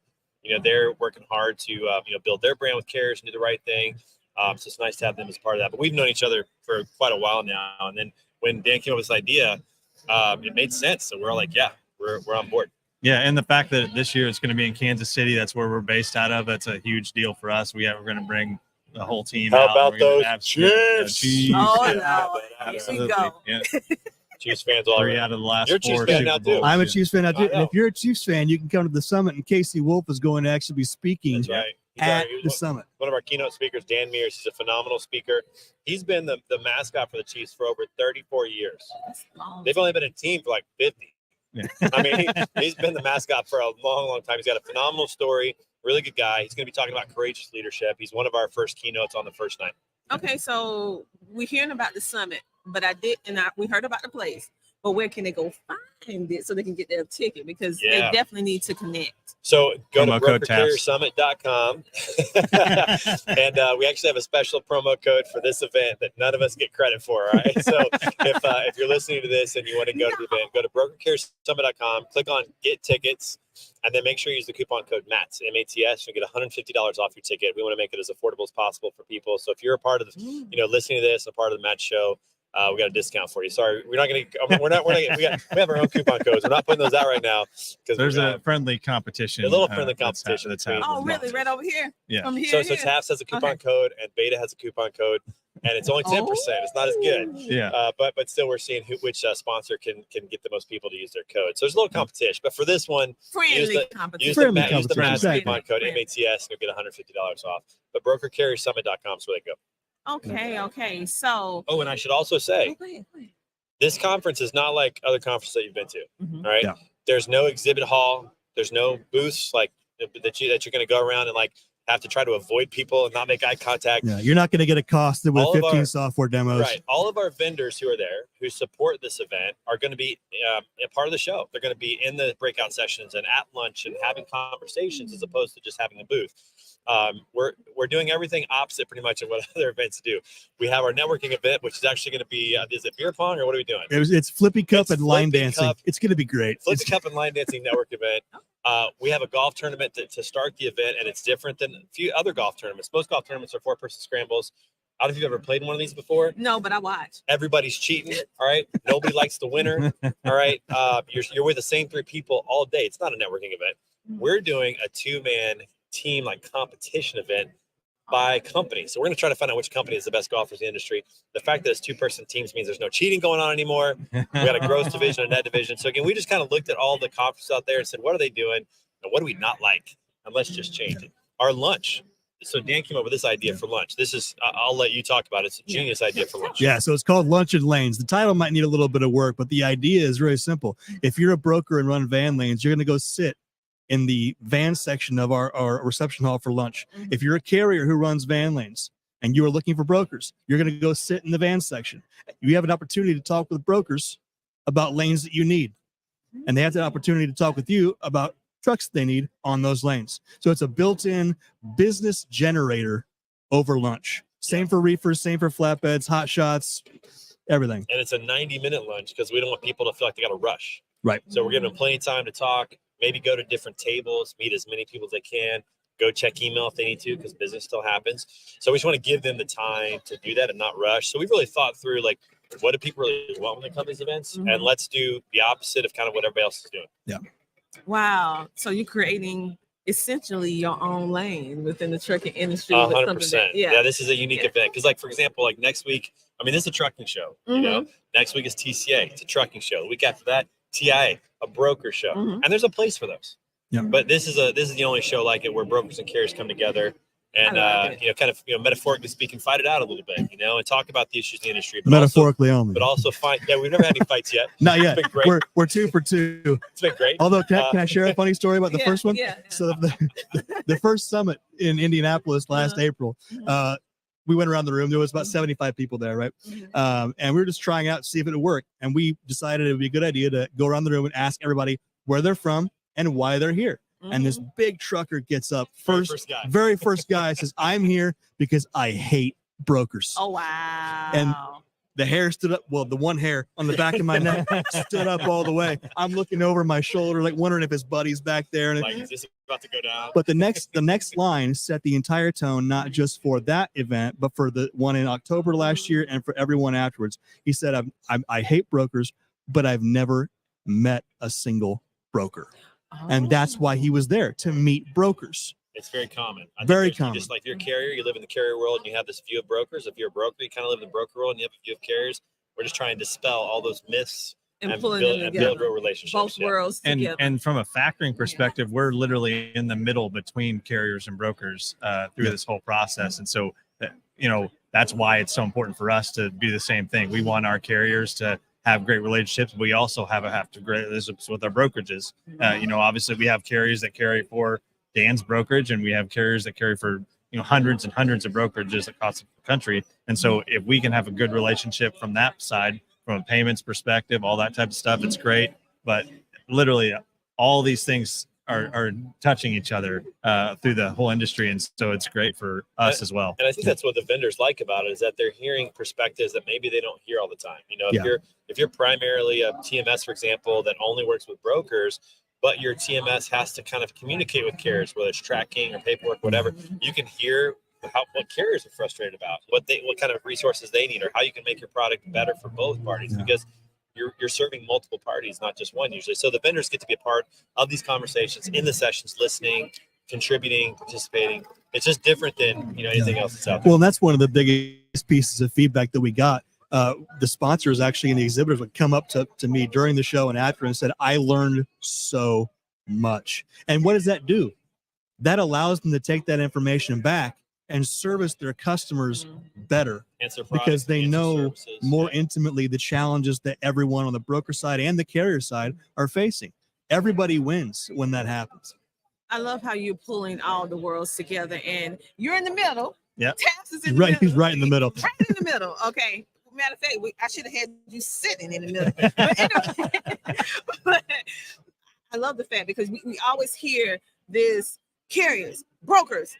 P: They're working hard to build their brand with carriers and do the right thing. So it's nice to have them as part of that. But we've known each other for quite a while now, and then when Dan came up with this idea, it made sense. So we're all like, yeah, we're on board.
F: Yeah, and the fact that this year it's going to be in Kansas City, that's where we're based out of. That's a huge deal for us. We're going to bring the whole team
P: How
F: out.
P: about
F: We're gonna
P: those
F: have
P: Chiefs?
F: Chiefs.
E: Oh,
F: Yeah,
E: no. Here we
F: absolutely.
E: go.
F: Yeah.
P: Chiefs fans all
F: 3
P: around.
F: out of the last
P: You're a Chiefs
F: 4
P: fan
F: Super
P: now, too.
F: Bowls.
Q: I'm a
F: Yeah.
Q: Chiefs fan. I do.
P: I
Q: And
P: know.
Q: if you're a Chiefs fan, you can come to the summit. And Casey Wolf is going to actually be speaking
P: That's right. He's
Q: at
P: our-
Q: the summit.
P: One of our keynote speakers, Dan Mears, he's a phenomenal speaker. He's been the mascot for the Chiefs for over 34 years. They've only been a team for like 50.
F: Yeah.
P: I mean, he's been the mascot for a long, long time. He's got a phenomenal story, really good guy. He's going to be talking about courageous leadership. He's one of our first keynotes on the first night.
E: Okay, so we're hearing about the summit, but we heard about the place. But where can they go find it so they can get their ticket? Because they
P: Yeah.
E: definitely need to connect.
P: So go to
F: Promo code TAFS.
P: brokercarriersummit.com. And we actually have a special promo code for this event that none of us get credit for. All right. So if you're listening to this and you want to go to the event, go to brokercarriersummit.com, click on get tickets, and then make sure you use the coupon code MATS, MATS. You'll get $150 off your ticket. We want to make it as affordable as possible for people. So if you're a part of the, listening to this, a part of the MATS show, we got a discount for you. Sorry, we're not going to. We have our own coupon codes. We're not putting those out right now because
F: There's a friendly competition.
P: a little friendly competition
F: That's
P: between-
E: Oh, really? Right over here?
F: Yeah.
E: From here
P: So
E: to here?
P: TAFS has a coupon code and Beta has a coupon code, and it's only 10%. It's not as good.
F: Yeah.
P: But still, we're seeing which sponsor can get the most people to use their code. So there's a little competition. But for this one,
E: Friendly competition.
P: use
Q: Friendly
P: the
Q: competition,
P: MATS
Q: exactly.
P: coupon code MATS, and you'll get $150 off. But brokercarriersummit.com is where they go.
E: Okay. So,
P: Oh, and I should also say,
E: go ahead.
P: this conference is not like other conferences that you've been to.
E: Mhm.
P: All right.
Q: Yeah.
P: There's no exhibit hall. There's no booths like that you're going to go around and like have to try to avoid people and not make eye contact.
Q: Yeah, you're not going to get accosted with
P: All of
Q: 15
P: our-
Q: software demos.
P: Right. All of our vendors who are there who support this event are going to be a part of the show. They're going to be in the breakout sessions and at lunch and having conversations as opposed to just having a booth. We're doing everything opposite pretty much of what other events do. We have our networking event, which is actually going to be, is it beer pong or what are we doing?
Q: It's Flippy Cup
P: It's
Q: and line
P: Flippy
Q: dancing.
P: Cup.
Q: It's going to be great.
P: Flippy Cup and Line Dancing Network event. We have a golf tournament to start the event, and it's different than a few other golf tournaments. Most golf tournaments are 4-person scrambles. I don't know if you've ever played in one of these before.
E: No, but I watch.
P: Everybody's cheating. All right. Nobody likes the winner. All right. You're with the same 3 people all day. It's not a networking event. We're doing a 2-man team like competition event by company. So we're going to try to find out which company is the best golfers in the industry. The fact that it's 2-person teams means there's no cheating going on anymore. We got a gross division, a net division. So again, we just kind of looked at all the conferences out there and said, what are they doing? And what do we not like? And let's just change it. Our lunch. So Dan came up with this idea for lunch. This is, I'll let you talk about it. It's a genius idea for lunch.
Q: Yeah, so it's called Lunch and Lanes. The title might need a little bit of work, but the idea is really simple. If you're a broker and run van lanes, you're going to go sit in the van section of our reception hall for lunch. If you're a carrier who runs van lanes and you are looking for brokers, you're going to go sit in the van section. You have an opportunity to talk with brokers about lanes that you need. And they have the opportunity to talk with you about trucks they need on those lanes. So it's a built-in business generator over lunch. Same for reefers, same for flatbeds, hot shots, everything.
P: And it's a 90-minute lunch because we don't want people to feel like they got to rush.
Q: Right.
P: So we're giving them plenty of time to talk, maybe go to different tables, meet as many people as they can, go check email if they need to because business still happens. So we just want to give them the time to do that and not rush. So we've really thought through like, what do people really want when they come to these events? And let's do the opposite of kind of what everybody else is doing.
Q: Yeah.
E: Wow. So you're creating essentially your own lane within the trucking industry. with something
P: 100%.
E: that-
P: Yeah, this is a unique event because, like, for example, like next week, I mean, this is a trucking show. You know, next week is TCA. It's a trucking show. The week after that, TIA, a broker show, and there's a place for those.
Q: Yeah.
P: But this is the only show like it where brokers and carriers come together and
E: love it.
P: kind of metaphorically speaking, fight it out a little bit, and talk about the issues in the industry, but
Q: Metaphorically
P: also,
Q: only.
P: but also fight. Yeah, we've never had any fights yet.
Q: Not yet.
P: It's been great.
Q: We're 2 for 2.
P: It's been great.
Q: Although, can I share a funny story about the
E: Yeah,
Q: first one?
E: yeah.
Q: So the first summit in Indianapolis last April, we went around the room. There was about 75 people there, right? And we were just trying out to see if it would work. And we decided it would be a good idea to go around the room and ask everybody where they're from and why they're here. And this big trucker gets up very first guy says, "I'm here because I hate brokers."
E: Oh, wow.
Q: And the hair stood up. Well, the one hair on the back of my neck stood up all the way. I'm looking over my shoulder, like wondering if his buddy's back there. And
P: Like, is this about to go down?
Q: but the next line set the entire tone, not just for that event, but for the one in October last year and for everyone afterwards. He said, I hate brokers, but I've never met a single broker. And that's why he was there, to meet brokers.
P: It's very common. I think
Q: Very
P: there's-
Q: common.
P: Just like if you're a carrier, you live in the carrier world and you have this view of brokers. If you're a broker, you kind of live in the broker world and you have a view of carriers. We're just trying to dispel all those myths
E: And
P: and
E: pulling
P: build,
E: them
P: and
E: together.
P: build real relationships.
E: Both
P: Yeah.
E: worlds together.
F: And from a factoring perspective, we're literally in the middle between carriers and brokers through this whole process. And so, that's why it's so important for us to do the same thing. We want our carriers to have great relationships. We also have to great relationships with our brokerages. Obviously we have carriers that carry for Dan's brokerage, and we have carriers that carry for hundreds and hundreds of brokerages across the country. And so if we can have a good relationship from that side, from a payments perspective, all that type of stuff, it's great. But literally all these things are touching each other through the whole industry, and so it's great for us as well.
P: And I think that's what the vendors like about it, is that they're hearing perspectives that maybe they don't hear all the time. If you're primarily a TMS, for example, that only works with brokers, but your TMS has to kind of communicate with carriers, whether it's tracking or paperwork, whatever, you can hear what carriers are frustrated about, what kind of resources they need, or how you can make your product better for both parties, because you're serving multiple parties, not just one usually. So the vendors get to be a part of these conversations, in the sessions, listening, contributing, participating. It's just different than anything else that's out there.
Q: Well, and that's one of the biggest pieces of feedback that we got. The sponsors actually and the exhibitors would come up to me during the show and after and said, "I learned so much." And what does that do? That allows them to take that information back and service their customers better,
P: Answer
Q: because
P: products,
Q: they
P: answer
Q: know
P: services.
Q: more intimately the challenges that everyone on the broker side and the carrier side are facing. Everybody wins when that happens.
E: I love how you're pulling all the worlds together, and you're in the middle.
Q: Yeah,
E: Taps is in
Q: he's
E: the
Q: right.
E: middle.
Q: He's right in the middle.
E: Right in the middle. Okay. Matter of fact, I should have had you sitting in the middle. But anyway, but I love the fact, because we always hear this carriers, brokers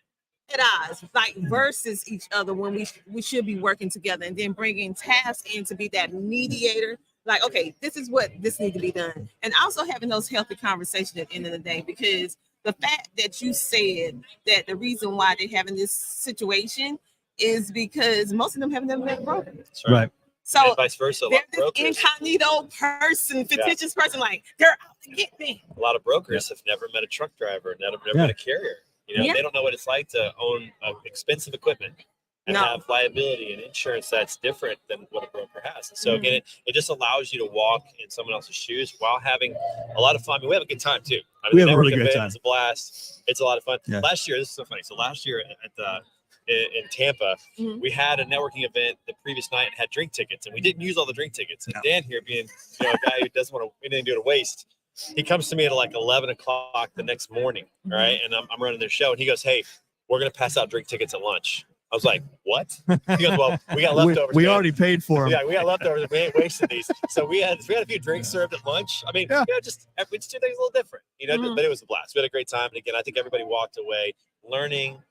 E: at odds, like versus each other, when we should be working together, and then bringing Taps in to be that mediator. Like, okay, this is what this needs to be done. And also having those healthy conversations at the end of the day, because the fact that you said that the reason why they're having this situation is because most of them have never met a broker.
P: That's
Q: Right.
E: So
P: and vice versa.
E: they're this incognito person, fictitious person, like they're out to get me.
P: A lot of brokers have never met a truck driver, never
Q: Yeah.
P: met a carrier.
E: Yeah.
P: They don't know what it's like to own expensive equipment and
E: No.
P: have liability and insurance that's different than what a broker has. And so again, it just allows you to walk in someone else's shoes while having a lot of fun. I mean, we have a good time too.
Q: We have a
P: the
Q: really
P: network
Q: great
P: event
Q: time.
P: is a blast. It's a lot of fun.
Q: Yeah.
P: Last year, this is so funny. So last year in Tampa, we had a networking event the previous night and had drink tickets, and we didn't use all the drink tickets. And Dan here, being a guy who doesn't want to anything to do to waste, he comes to me at like 11 o'clock the next morning, right? And I'm running their show, and he goes, "Hey, we're gonna pass out drink tickets at lunch." I was like, "What?" He goes, "Well, we got leftovers.
Q: We
P: man.
Q: already paid for them.
P: Yeah, we got leftovers. We ain't wasting these." So we had a few drinks served at lunch. I mean, just we just do things a little different, But it was a blast. We had a great time, and again, I think everybody walked away learning,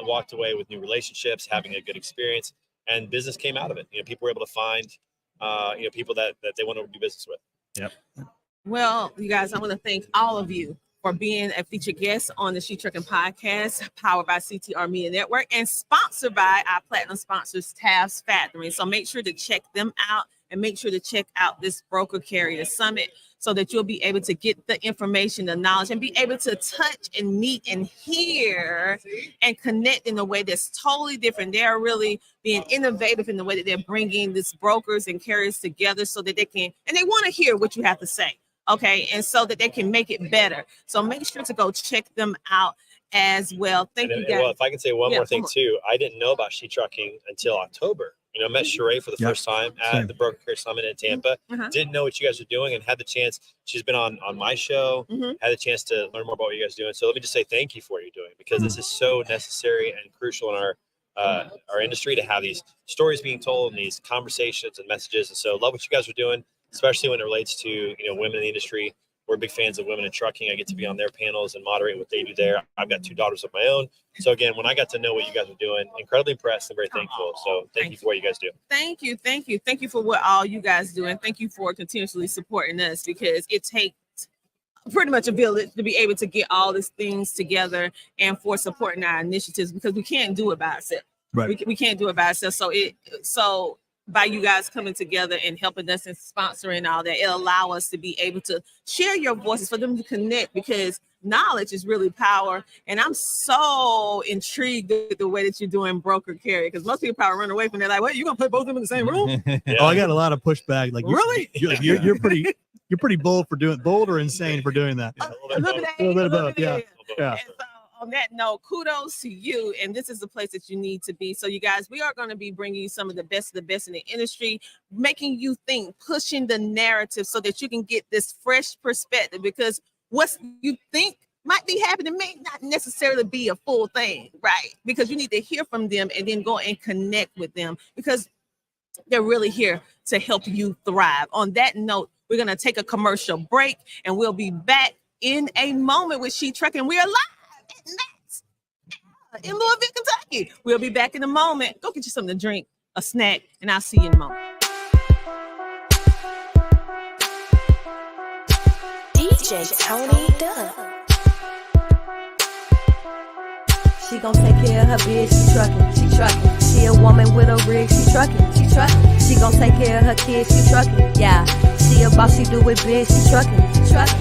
P: walked away with new relationships, having a good experience, and business came out of it. People were able to find, people that they want to do business with.
F: Yep.
E: Well, you guys, I want to thank all of you for being a featured guest on the She Trucking Podcast, powered by CTR Media Network and sponsored by our platinum sponsors, Taps Factoring. So make sure to check them out, and make sure to check out this Broker Carrier Summit, so that you'll be able to get the information, the knowledge, and be able to touch and meet and hear and connect in a way that's totally different. They're really being innovative in the way that they're bringing these brokers and carriers together, so that they can, and they want to hear what you have to say. Okay, and so that they can make it better. So make sure to go check them out. as well. Thank you guys.
P: Well, if I can say one
E: Yeah,
P: more thing
E: come on.
P: too, I didn't know about She Trucking until October. I met Sheree for the
Q: Yep.
P: first time at
Q: Same.
P: the Broker Career Summit in Tampa.
E: Uh-huh.
P: Didn't know what you guys were doing and had the chance. She's been on my show,
E: Mhm.
P: had the chance to learn more about what you guys are doing. So let me just say thank you for what you're doing, because this is so necessary and crucial in our industry to have these stories being told and these conversations and messages. And so love what you guys are doing, especially when it relates to women in the industry. We're big fans of Women in Trucking. I get to be on their panels and moderate what they do there. I've got 2 daughters of my own. So again, when I got to know what you guys are doing, incredibly impressed and very thankful. So thank you for what you guys do.
E: Thank you. Thank you. Thank you for what all you guys do. And thank you for continuously supporting us, because it takes pretty much a village to be able to get all these things together and for supporting our initiatives, because we can't do it by ourselves.
Q: Right.
E: We can't do it by ourselves. So by you guys coming together and helping us and sponsoring all that, it'll allow us to be able to share your voices, for them to connect, because knowledge is really power. And I'm so intrigued with the way that you're doing broker carrier, because most people probably run away from there like, what, you gonna put both of them in the same room?
Q: Oh, I got a lot of pushback. Like,
E: Really?
Q: You're pretty bold or insane for doing that.
E: A little bit
Q: A little bit of both. Yeah. Yeah.
E: And so on that note, kudos to you. And this is the place that you need to be. So you guys, we are going to be bringing you some of the best in the industry, making you think, pushing the narrative so that you can get this fresh perspective, because what you think might be happening may not necessarily be a full thing, right? Because you need to hear from them and then go and connect with them, because they're really here to help you thrive. On that note, we're going to take a commercial break, and we'll be back in a moment with She Trucking. We are live at Matt's in Louisville, Kentucky. We'll be back in a moment. Go get you something to drink, a snack, and I'll see you in a moment.
C: DJ Tony Dubb.
D: She gon' take care of her bitch, she truckin'. She a woman with a rig, she truckin'. She gon' take care of her kids, she truckin'. Yeah, she a boss, she do it big, she truckin'. She truckin'.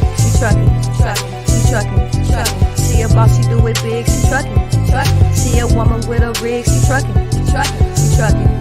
D: She a boss, she do it big, she truckin'. She a woman with a rig, she truckin'. She truckin'.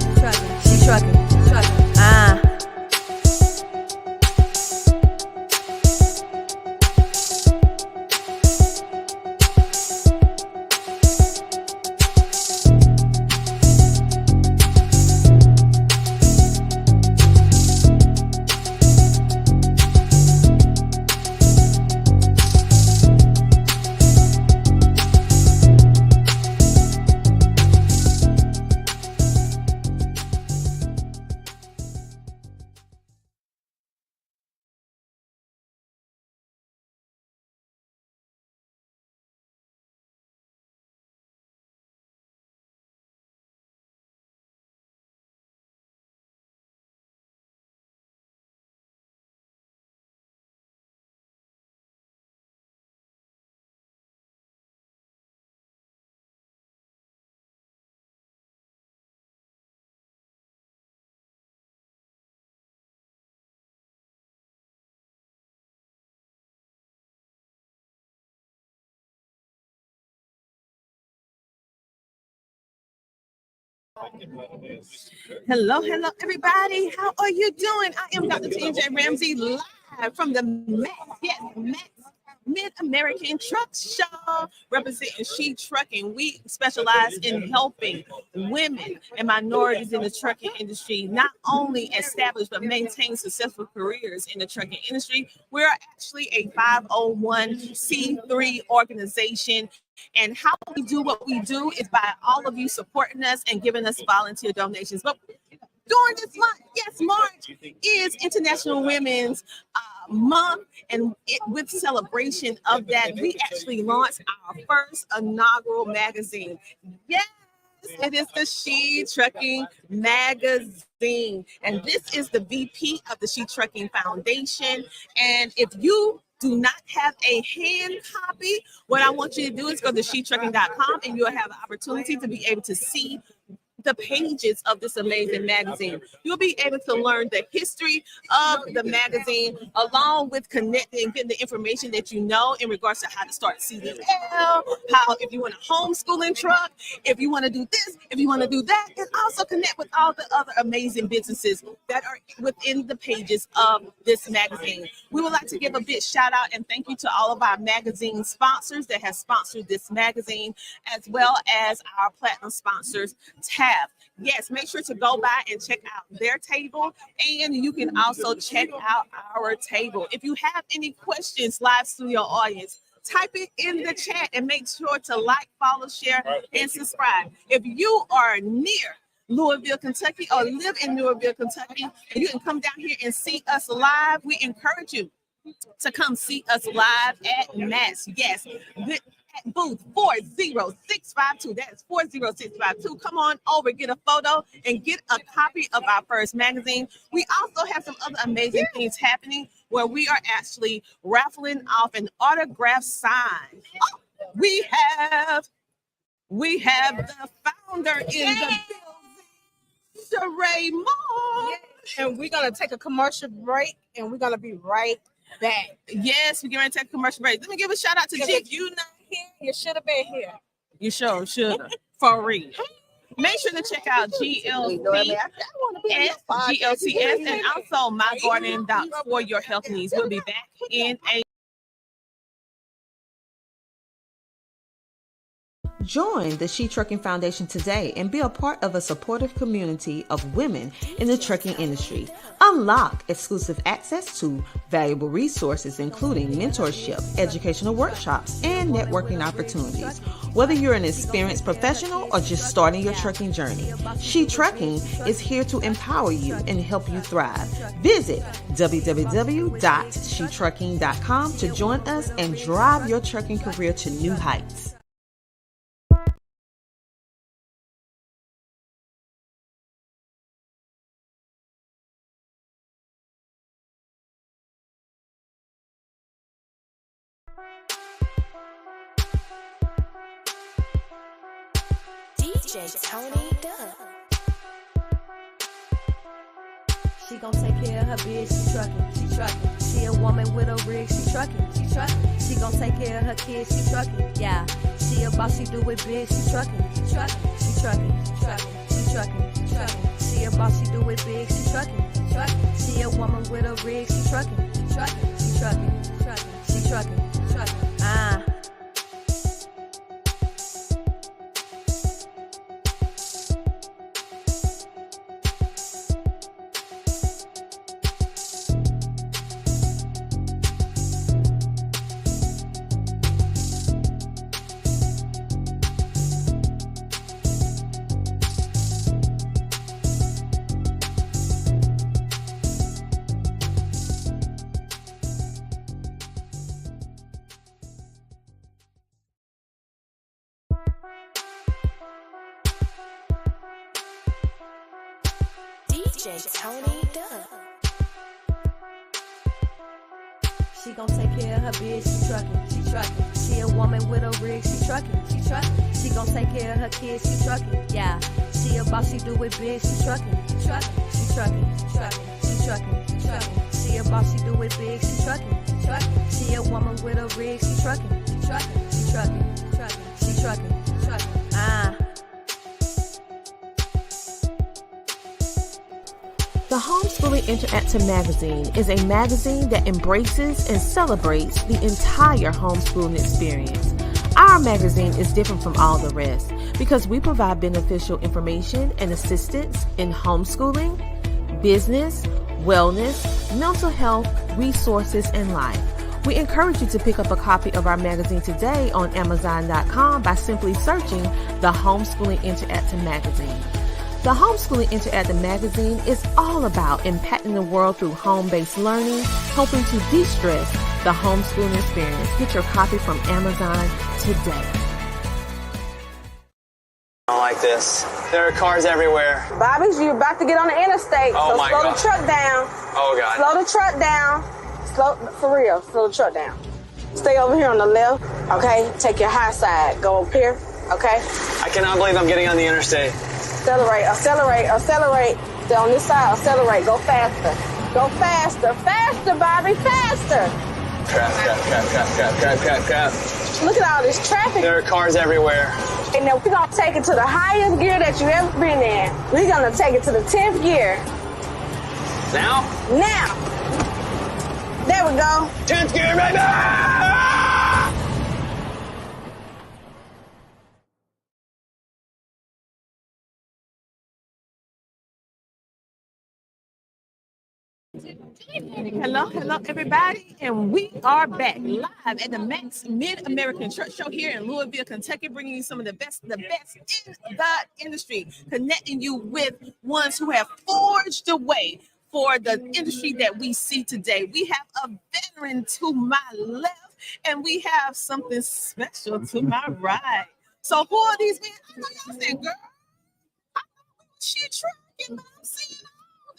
E: Hello, everybody. How are you doing? I am Dr. TJ Ramsey, live from the Mid-American Truck Show, representing She Trucking. We specialize in helping women and minorities in the trucking industry not only establish but maintain successful careers in the trucking industry. We're actually a 501c3 organization. And how we do what we do is by all of you supporting us and giving us volunteer donations. But during this month, yes, March is International Women's Month, and with celebration of that, we actually launched our first inaugural magazine. Yes, it is the She Trucking magazine, and this is the VP of the She Trucking Foundation. And if you do not have a hand copy, what I want you to do is go to shetrucking.com, and you'll have the opportunity to be able to see the pages of this amazing magazine. You'll be able to learn the history of the magazine, along with connecting and getting the information that you know in regards to how to start CDL, how if you want a homeschooling truck, if you want to do this, if you want to do that, and also connect with all the other amazing businesses that are within the pages of this magazine. We would like to give a big shout out and thank you to all of our magazine sponsors that have sponsored this magazine, as well as our platinum sponsors, TAB. Yes, make sure to go by and check out their table, and you can also check out our table. If you have any questions, live studio audience, type it in the chat and make sure to like, follow, share, and subscribe. If you are near Louisville, Kentucky, or live in Louisville, Kentucky, and you can come down here and see us live, we encourage you to come see us live at Mass. Yes, at booth 40652. That's 40652. Come on over, get a photo, and get a copy of our first magazine. We also have some other amazing things happening where we are actually raffling off an autograph sign. Oh, we have the founder in the building, Sheree Moore.
I: And we're going to take a commercial break, and we're going to be right back.
E: Yes, we're going to take a commercial break. Let me give a shout out to G.
I: If you not here, you should have been here.
E: You sure should have. For real. Make sure to check out GLCS, and also My Garden Doc for your health needs. We'll be back in a
A: Join the She Trucking Foundation today and be a part of a supportive community of women in the trucking industry. Unlock exclusive access to valuable resources, including mentorship, educational workshops, and networking opportunities. Whether you're an experienced professional or just starting your trucking journey, She Trucking is here to empower you and help you thrive. Visit www.shetrucking.com to join us and drive your trucking career to new heights.
C: DJ Tony Dubb.
D: She gon' take care of her bitch, she truckin', she truckin'. She a woman with a rig, she truckin', she truckin'. She gon' take care of her kids, she truckin', yeah. She a boss, she do it big, she truckin', she truckin', she truckin', she truckin', she truckin', she truckin'. She a boss, she do it big, she truckin', she truckin'. She a woman with a rig, she truckin', she truckin', she truckin', she truckin', she truckin', she truckin'.
C: DJ Tony Dubb.
D: She gon' take care of her bitch, she truckin', she truckin'. She a woman with a rig, she truckin', she truckin'. She gon' take care of her kids, she truckin', yeah. She a boss, she do it big, she truckin', she truckin', she truckin', she truckin', she truckin', she truckin'. She a boss, she do it big, she truckin', she truckin'. She a woman with a rig, she truckin', she truckin', she truckin', she truckin', she truckin', she truckin'.
A: The Homeschooling Interactive Magazine is a magazine that embraces and celebrates the entire homeschooling experience. Our magazine is different from all the rest because we provide beneficial information and assistance in homeschooling, business, wellness, mental health, resources, and life. We encourage you to pick up a copy of our magazine today on Amazon.com by simply searching the Homeschooling Interactive Magazine. The Homeschooling Interactive Magazine is all about impacting the world through home-based learning, helping to de-stress the homeschooling experience. Get your copy from Amazon today.
K: I don't like this. There are cars everywhere.
L: Bobby, you're about to get on the interstate,
K: Oh
L: so
K: my
L: slow
K: God.
L: the truck down.
K: Oh, God.
L: Slow the truck down. Slow, for real, slow the truck down. Stay over here on the left, okay? Take your high side. Go up here, okay?
K: I cannot believe I'm getting on the interstate.
L: Accelerate, accelerate, accelerate. Stay on this side, accelerate. Go faster. Go faster. Faster, Bobby, faster.
K: Crap.
L: Look at all this traffic.
K: There are cars everywhere.
L: And now we're going to take it to the highest gear that you've ever been in. We're going to take it to the 10th gear.
K: Now?
L: Now. There we go.
K: 10th gear, baby!
E: Hello, everybody, and we are back live at the Max Mid-American Truck Show here in Louisville, Kentucky, bringing you some of the best in the industry, connecting you with ones who have forged the way for the industry that we see today. We have a veteran to my left, and we have something special to my right. So who are these men? I know y'all saying, girl, I know she trucking, but I'm seeing all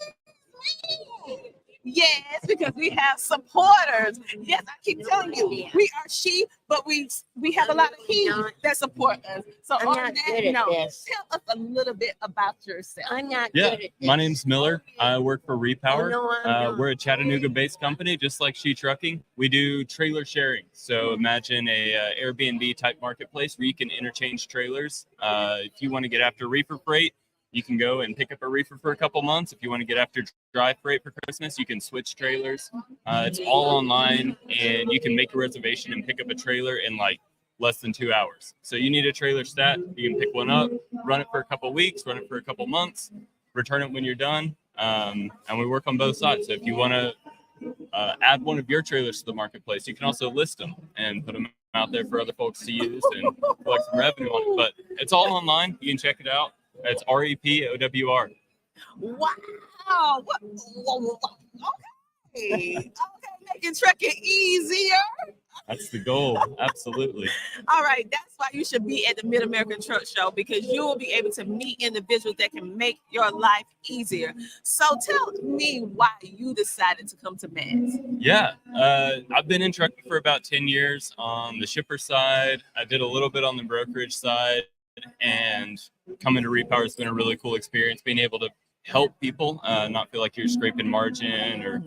E: these men. Yes, because we have supporters. Yes, I keep telling you, we are she, but we have a lot of he that support us. So
R: I'm
E: on
R: not
E: that
R: good at
E: note,
R: this.
E: tell us a little bit about yourself.
R: I'm not
S: Yeah,
R: good at this.
S: my name's Miller. I work for Repower.
R: No, I'm not.
S: We're a Chattanooga-based company, just like She Trucking. We do trailer sharing. So imagine a Airbnb type marketplace where you can interchange trailers. If you want to get after reefer freight, you can go and pick up a reefer for a couple months. If you want to get after dry freight for Christmas, you can switch trailers. It's all online, and you can make a reservation and pick up a trailer in like less than 2 hours. So you need a trailer stat, you can pick one up, run it for a couple weeks, run it for a couple months, return it when you're done. And we work on both sides. So if you want to add one of your trailers to the marketplace, you can also list them and put them out there for other folks to use and collect some revenue on it. But it's all online. You can check it out. It's REPOWR.
E: Wow. Okay, making trucking easier.
S: That's the goal. Absolutely.
E: All right, that's why you should be at the Mid-American Truck Show, because you will be able to meet individuals that can make your life easier. So tell me why you decided to come to Max.
S: Yeah, I've been in trucking for about 10 years on the shipper side. I did a little bit on the brokerage side, and coming to Repower has been a really cool experience, being able to help people not feel like you're scraping margin or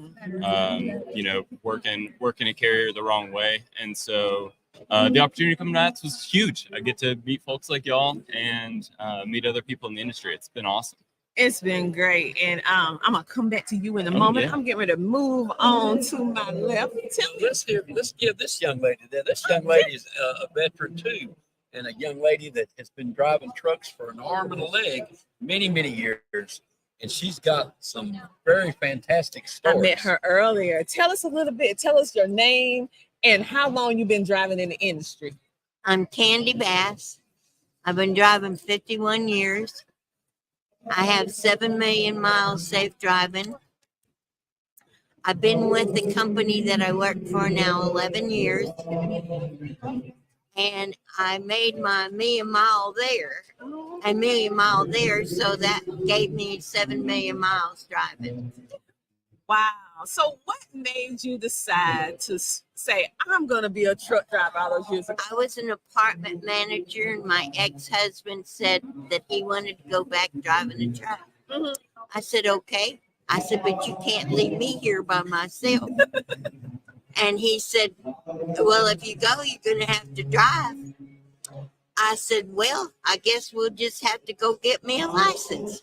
S: working a carrier the wrong way. And so the opportunity to come to Max was huge. I get to meet folks like y'all and meet other people in the industry. It's been awesome.
E: It's been great, and I'm gonna come back to you in a moment.
S: Yeah.
E: I'm getting ready to move on to my left. Tell me.
T: Let's give this young lady that. This young lady is a veteran too, and a young lady that has been driving trucks for an arm and a leg many years. And she's got some very fantastic stories.
E: I met her earlier. Tell us a little bit. Tell us your name and how long you've been driving in the industry.
R: I'm Candy Bass. I've been driving 51 years. I have 7 million miles safe driving. I've been with the company that I work for now 11 years. And I made my million mile there, so that gave me 7 million miles driving.
E: Wow. So what made you decide to say, I'm going to be a truck driver all those years ago?
R: I was an apartment manager, and my ex-husband said that he wanted to go back driving a truck.
E: Mm-hmm.
R: I said, okay. I said, but you can't leave me here by myself. And he said, well, if you go, you're going to have to drive. I said, well, I guess we'll just have to go get me a license.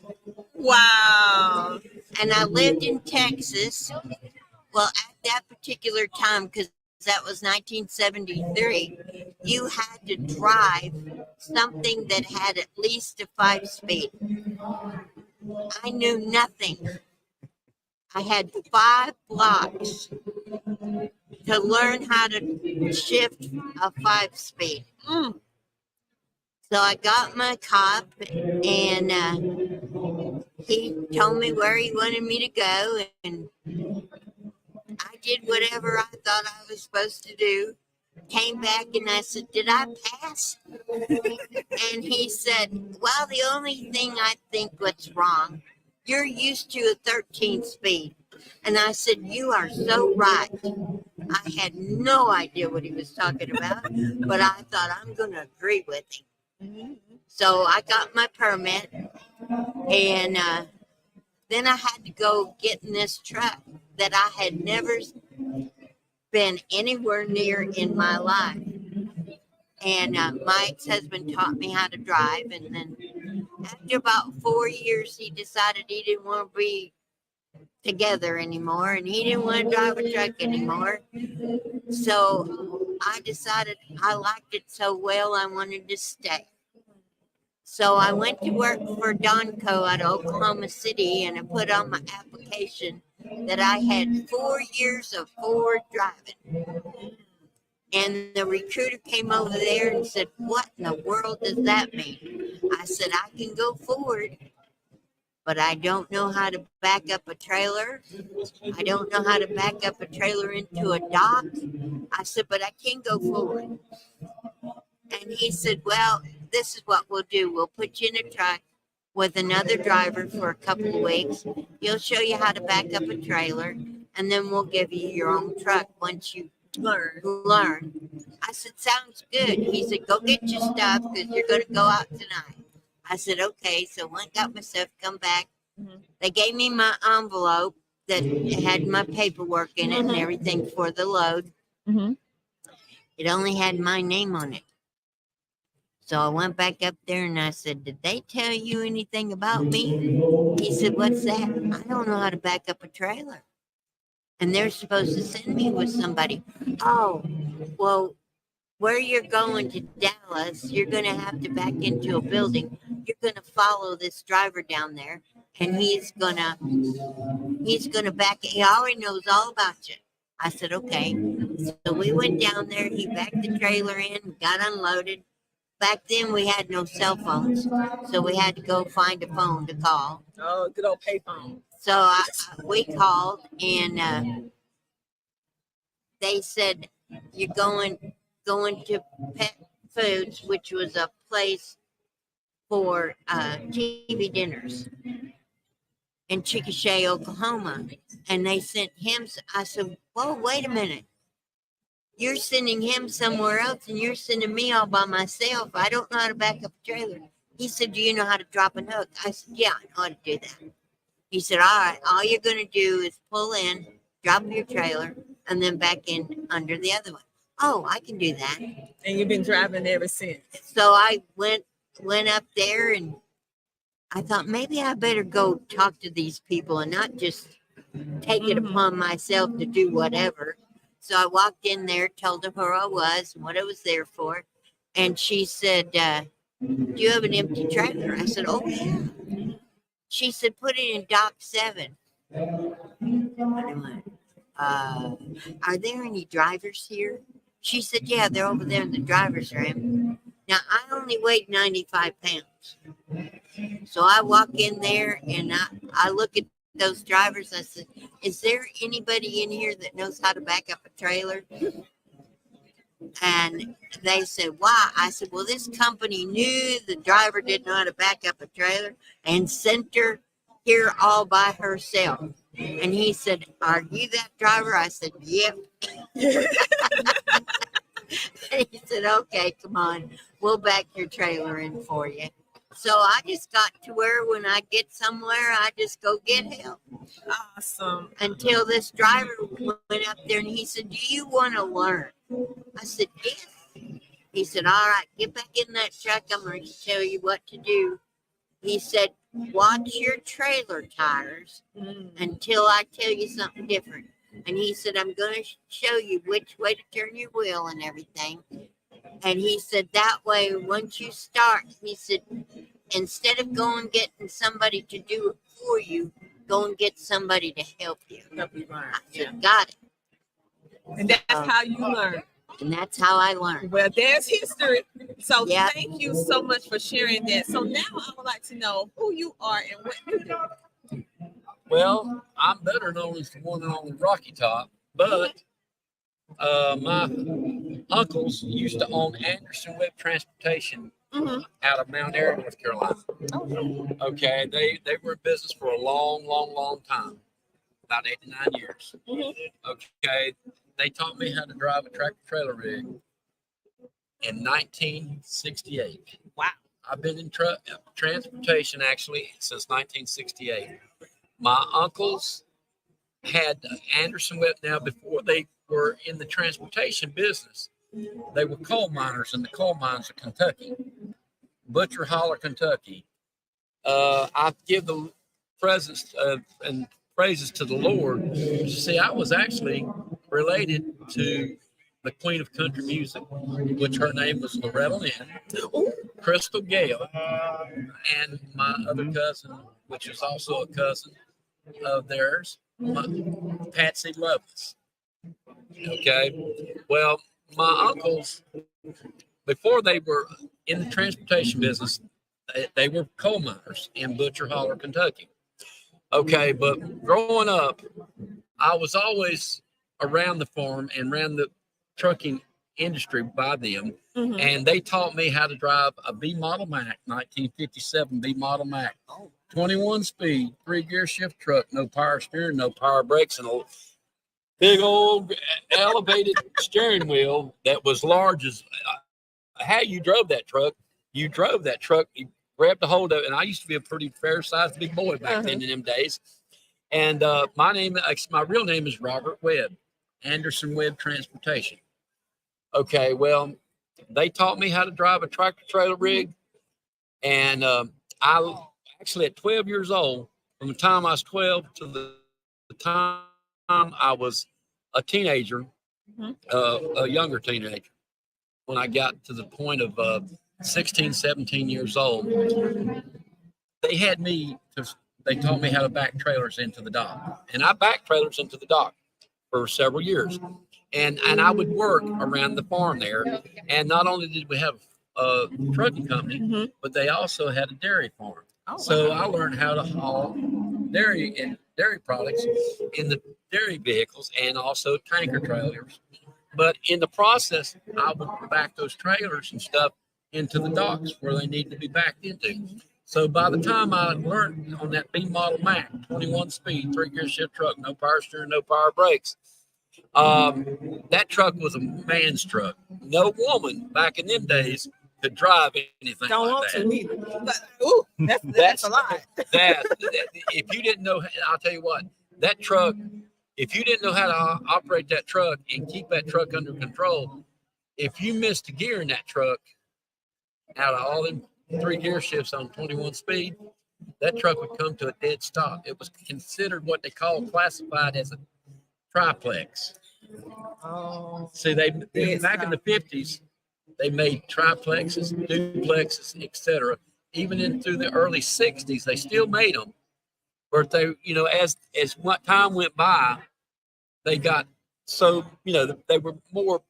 E: Wow.
R: And I lived in Texas. Well, at that particular time, because that was 1973, you had to drive something that had at least a 5-speed. I knew nothing. I had 5 blocks to learn how to shift a 5-speed. So I got my cop, and he told me where he wanted me to go, and I did whatever I thought I was supposed to do. Came back and I said, did I pass? And he said, well, the only thing I think what's wrong, you're used to a 13 speed. And I said, you are so right. I had no idea what he was talking about, but I thought I'm going to agree with him. So I got my permit, and then I had to go get in this truck that I had never been anywhere near in my life. And my ex-husband taught me how to drive, and then after about 4 years, he decided he didn't want to be together anymore, and he didn't want to drive a truck anymore. So I decided I liked it so well, I wanted to stay. So I went to work for Donco at Oklahoma City, and I put on my application that I had 4 years of Ford driving. And the recruiter came over there and said, "What in the world does that mean?" I said, "I can go forward, but I don't know how to back up a trailer. I don't know how to back up a trailer into a dock." I said, "But I can go forward." And he said, "Well, this is what we'll do. We'll put you in a truck with another driver for a couple of weeks. He'll show you how to back up a trailer, and then we'll give you your own truck once you learn." I said, "Sounds good." He said, "Go get your stuff because you're going to go out tonight." I said, "Okay." So went, got my stuff, come back. They gave me my envelope that had my paperwork in it and everything for the load. It only had my name on it. So I went back up there and I said, "Did they tell you anything about me?" He said, "What's that?" "I don't know how to back up a trailer. And they're supposed to send me with somebody." "Oh, well, where you're going to Dallas, you're going to have to back into a building. You're going to follow this driver down there, and he's going to back. He already knows all about you." I said, "Okay." So we went down there. He backed the trailer in, got unloaded. Back then, we had no cell phones, so we had to go find a phone to call.
E: Oh, good old payphone.
R: So we called, and they said, "You're going to Pet Foods," which was a place for TV dinners in Chickasha, Oklahoma. And they sent him. I said, "Whoa, wait a minute. You're sending him somewhere else, and you're sending me all by myself. I don't know how to back up a trailer." He said, "Do you know how to drop an hook?" I said, "Yeah, I know how to do that." He said, "All right, all you're going to do is pull in, drop your trailer, and then back in under the other one." "Oh, I can do that."
E: And you've been driving ever since.
R: So I went up there, and I thought maybe I better go talk to these people and not just take it upon myself to do whatever. So I walked in there, told her who I was and what I was there for. And she said, "Do you have an empty trailer?" I said, "Oh, yeah." She said, "Put it in dock 7. And I went, "Are there any drivers here?" She said, "Yeah, they're over there in the driver's room." Now, I only weighed 95 pounds. So I walk in there, and I look at those drivers. I said, "Is there anybody in here that knows how to back up a trailer?" And they said, "Why?" I said, "Well, this company knew the driver didn't know how to back up a trailer and sent her here all by herself." And he said, "Are you that driver?" I said, "Yep." And he said, "Okay, come on. We'll back your trailer in for you." So I just got to where when I get somewhere, I just go get help.
E: Awesome.
R: Until this driver went up there and he said, "Do you want to learn?" I said, "Yes." He said, "All right, get back in that truck. I'm going to tell you what to do." He said, "Watch your trailer tires until I tell you something different." And he said, "I'm going to show you which way to turn your wheel and everything." And he said, "That way, once you start," he said, "instead of going getting somebody to do it for you, go and get somebody to help you." I said, "Got it."
E: And that's how you learn.
R: And that's how I learned.
E: Well, there's history. So
R: Yeah.
E: thank you so much for sharing that. So now I would like to know who you are and what you do.
T: Well, I'm better known as the one and only Rocky Top, but my uncles used to own Anderson Webb Transportation out of Mount Airy, North Carolina. Okay, they were in business for a long time, about 89 years. Okay, they taught me how to drive a tractor trailer rig in 1968.
E: Wow.
T: I've been in transportation actually since 1968. My uncles had Anderson Webb. Now, before they were in the transportation business, they were coal miners in the coal mines of Kentucky, Butcher Holler, Kentucky. I give the presence and praises to the Lord. See, I was actually related to the Queen of Country Music, which her name was Loretta Lynn, Crystal Gale, and my other cousin, which is also a cousin of theirs, Patsy Lovelace. Okay, well, my uncles, before they were in the transportation business, they were coal miners in Butcher Holler, Kentucky. Okay, but growing up, I was always around the farm and around the trucking industry by them.
E: Mhm.
T: And they taught me how to drive a B model Mack, 1957 B model Mack, 21 speed, 3-gear shift truck, no power steering, no power brakes, and a big old elevated steering wheel that was large as how you drove that truck. You drove that truck, you grabbed a hold of it, and I used to be a pretty fair-sized big boy back then in them days. And my real name is Robert Webb, Anderson Webb Transportation. Okay, well, they taught me how to drive a tractor trailer rig, and I actually at 12 years old, from the time I was 12 to the time I was a teenager, a younger teenager, when I got to the point of 16, 17 years old, they taught me how to back trailers into the dock. And I backed trailers into the dock for several years. And I would work around the farm there. And not only did we have a trucking company, but they also had a dairy farm. So I learned how to haul dairy products in the dairy vehicles and also tanker trailers. But in the process, I would back those trailers and stuff into the docks where they need to be backed into. So by the time I learned on that B model Mack, 21 speed, 3-gear shift truck, no power steering, no power brakes, that truck was a man's truck. No woman back in them days could drive anything
E: Don't
T: like
E: want
T: that.
E: to neither. But, ooh, that's a lot.
T: that if you didn't know, I'll tell you what, that truck, if you didn't know how to operate that truck and keep that truck under control, if you missed a gear in that truck, out of all them 3-gear shifts on 21 speed, that truck would come to a dead stop. It was considered what they classified as a triplex.
E: Oh.
T: See, back in the 50s, they made triplexes, duplexes, etc. Even into the early 60s, they still made them. But they, as what time went by, they got so, they were more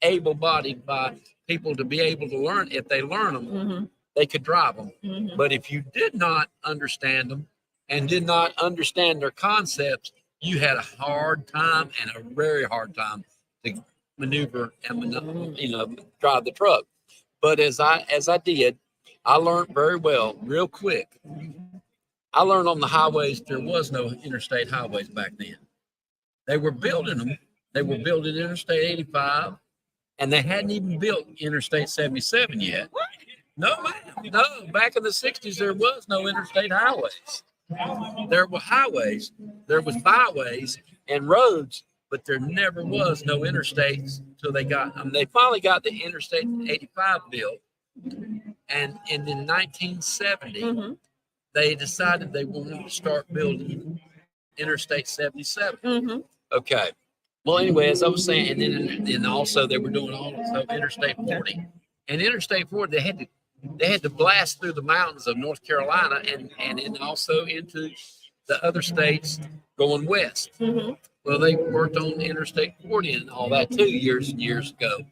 T: able-bodied by people to be able to learn. If they learn them, they could drive them. But if you did not understand them and did not understand their concepts, you had a hard time and a very hard time to maneuver and drive the truck. But as I did, I learned very well, real quick. I learned on the highways. There was no interstate highways back then. They were building them. They were building Interstate 85, and they hadn't even built Interstate 77 yet. No, ma'am. No, back in the 60s, there was no interstate highways. There were highways, there was byways and roads, but there never was no interstates until they finally got the Interstate 85 built. And in 1970, they decided they wanted to start building Interstate 77. Okay. Well, anyway, as I was saying, and then also they were doing all this Interstate 40. And Interstate 40, they had to blast through the mountains of North Carolina and also into the other states going west. Well, they worked on Interstate 40 and all that too years and years ago.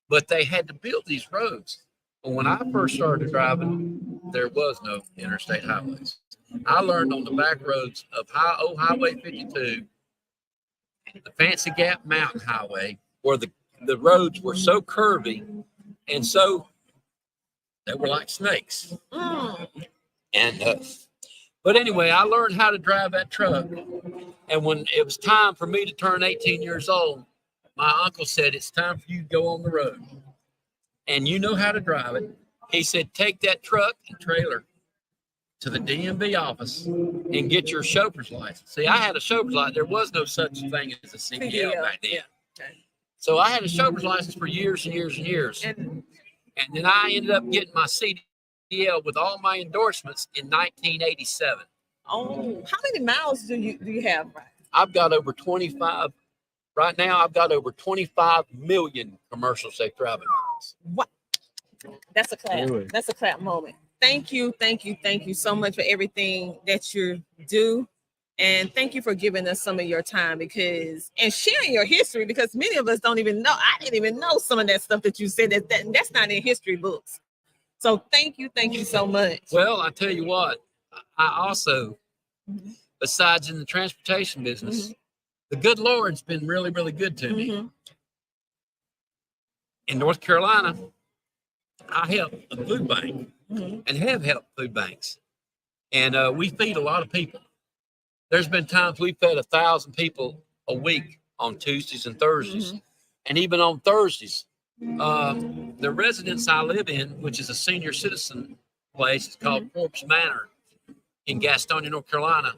T: But they had to build these roads. Well, when I first started driving, there was no interstate highways. I learned on the back roads of Highway 52, the Fancy Gap Mountain Highway, where the roads were so curvy and so they were like snakes. And but anyway, I learned how to drive that truck. And when it was time for me to turn 18 years old, my uncle said, "It's time for you to go on the road. And you know how to drive it. He said, take that truck and trailer to the DMV office and get your chauffeur's license. See, I had a chauffeur's license. There was no such thing as a CDL back then. So I had a chauffeur's license for years and years and years. And then I ended up getting my CDL with all my endorsements in 1987.
E: Oh, how many miles do you have, right?
T: I've got over 25. Right now, I've got over 25 million commercial safe driving miles.
E: What? That's a clap. That's a clap moment. Thank you so much for everything that you do. And thank you for giving us some of your time and sharing your history, because many of us don't even know. I didn't even know some of that stuff that you said that's not in history books. So thank you so much.
T: Well, I tell you what, I also, besides in the transportation business, the good Lord's been really, really good to me. In North Carolina, I help a food bank and have helped food banks. And we feed a lot of people. There's been times we've fed 1,000 people a week on Tuesdays and Thursdays. And even on Thursdays, the residence I live in, which is a senior citizen place, it's called Forbes Manor in Gastonia, North Carolina.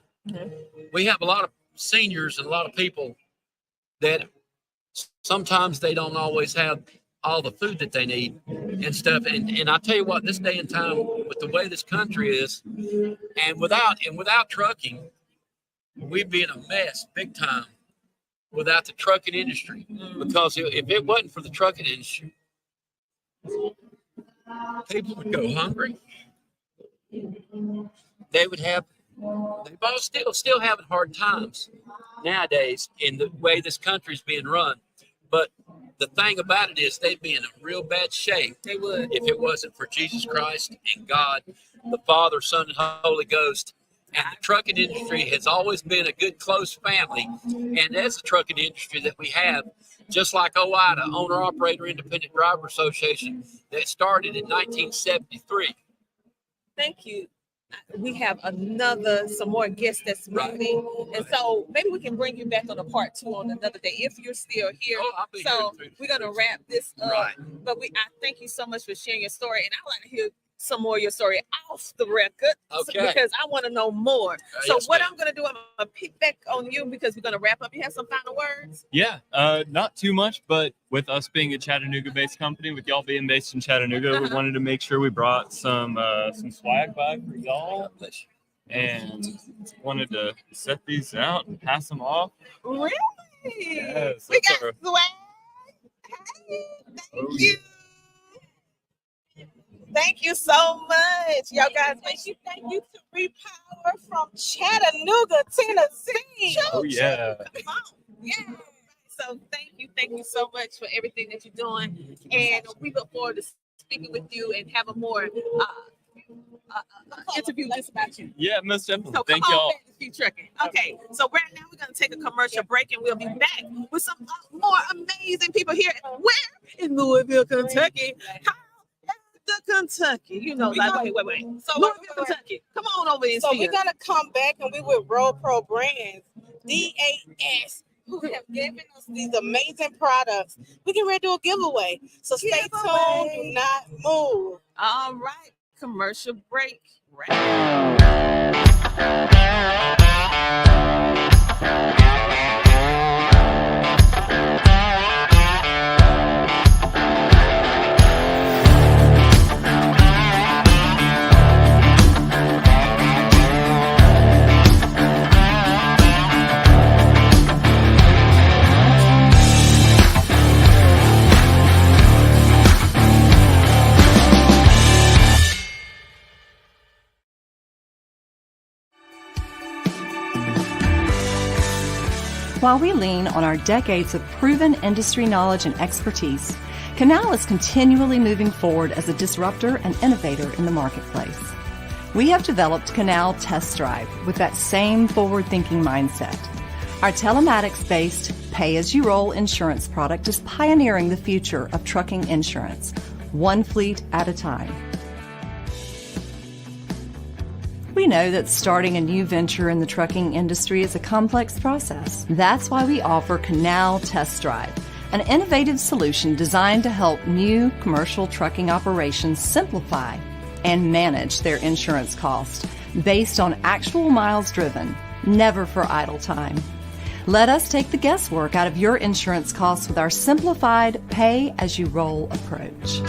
T: We have a lot of seniors and a lot of people that sometimes they don't always have all the food that they need and stuff. And I tell you what, this day and time, with the way this country is, and without trucking, we'd be in a mess big time without the trucking industry. Because if it wasn't for the trucking industry, people would go hungry. They would have, they've all still having hard times nowadays in the way this country's being run. But the thing about it is they'd be in a real bad shape.
E: They would.
T: If it wasn't for Jesus Christ and God, the Father, Son, and Holy Ghost. And the trucking industry has always been a good, close family. And as a trucking industry that we have, just like OIDA, Owner Operator Independent Driver Association, that started in 1973.
E: Thank you. We have some more guests that's moving. And so maybe we can bring you back on a part 2 on another day if you're still here. So we're going to wrap this up.
T: Right.
E: But I thank you so much for sharing your story. And I want to hear some more of your story off the record.
T: Okay.
E: Because I want to know more. So
T: yes,
E: what
T: ma'am.
E: I'm going to do, I'm going to pick back on you because we're going to wrap up. You have some final words?
S: Yeah, not too much, but with us being a Chattanooga-based company, with y'all being based in Chattanooga, we wanted to make sure we brought some swag by for y'all, and wanted to set these out and pass them off.
E: Really?
S: Yes,
E: We
S: that's
E: got
S: our-
E: swag. Hey, thank you. Thank you so much. Y'all guys, thank you to Repower from Chattanooga, Tennessee.
S: Oh, yeah.
E: Come on. Yeah. So thank you so much for everything that you're doing. And we look forward to speaking with you and have a more interview just about you.
S: Yeah, most definitely.
E: So
S: Thank
E: come on
S: y'all.
E: back to Speed Trucking. Okay, so right now we're going to take a commercial break and we'll be back with some more amazing people here. Where? In Louisville, Kentucky. The Kentucky, you know, like wait. So Louisville, Kentucky. Come on over and
I: So
E: see
I: we're
E: us.
I: gonna come back and we with Road Pro Brands, DAS, who have given us these amazing products. We can ready to do a giveaway. So stay tuned, do not move.
E: All right, commercial break.
M: While we lean on our decades of proven industry knowledge and expertise, Canal is continually moving forward as a disruptor and innovator in the marketplace. We have developed Canal Test Drive with that same forward-thinking mindset. Our telematics-based pay-as-you-roll insurance product is pioneering the future of trucking insurance, one fleet at a time. We know that starting a new venture in the trucking industry is a complex process. That's why we offer Canal Test Drive, an innovative solution designed to help new commercial trucking operations simplify and manage their insurance costs based on actual miles driven, never for idle time. Let us take the guesswork out of your insurance costs with our simplified pay-as-you-roll approach.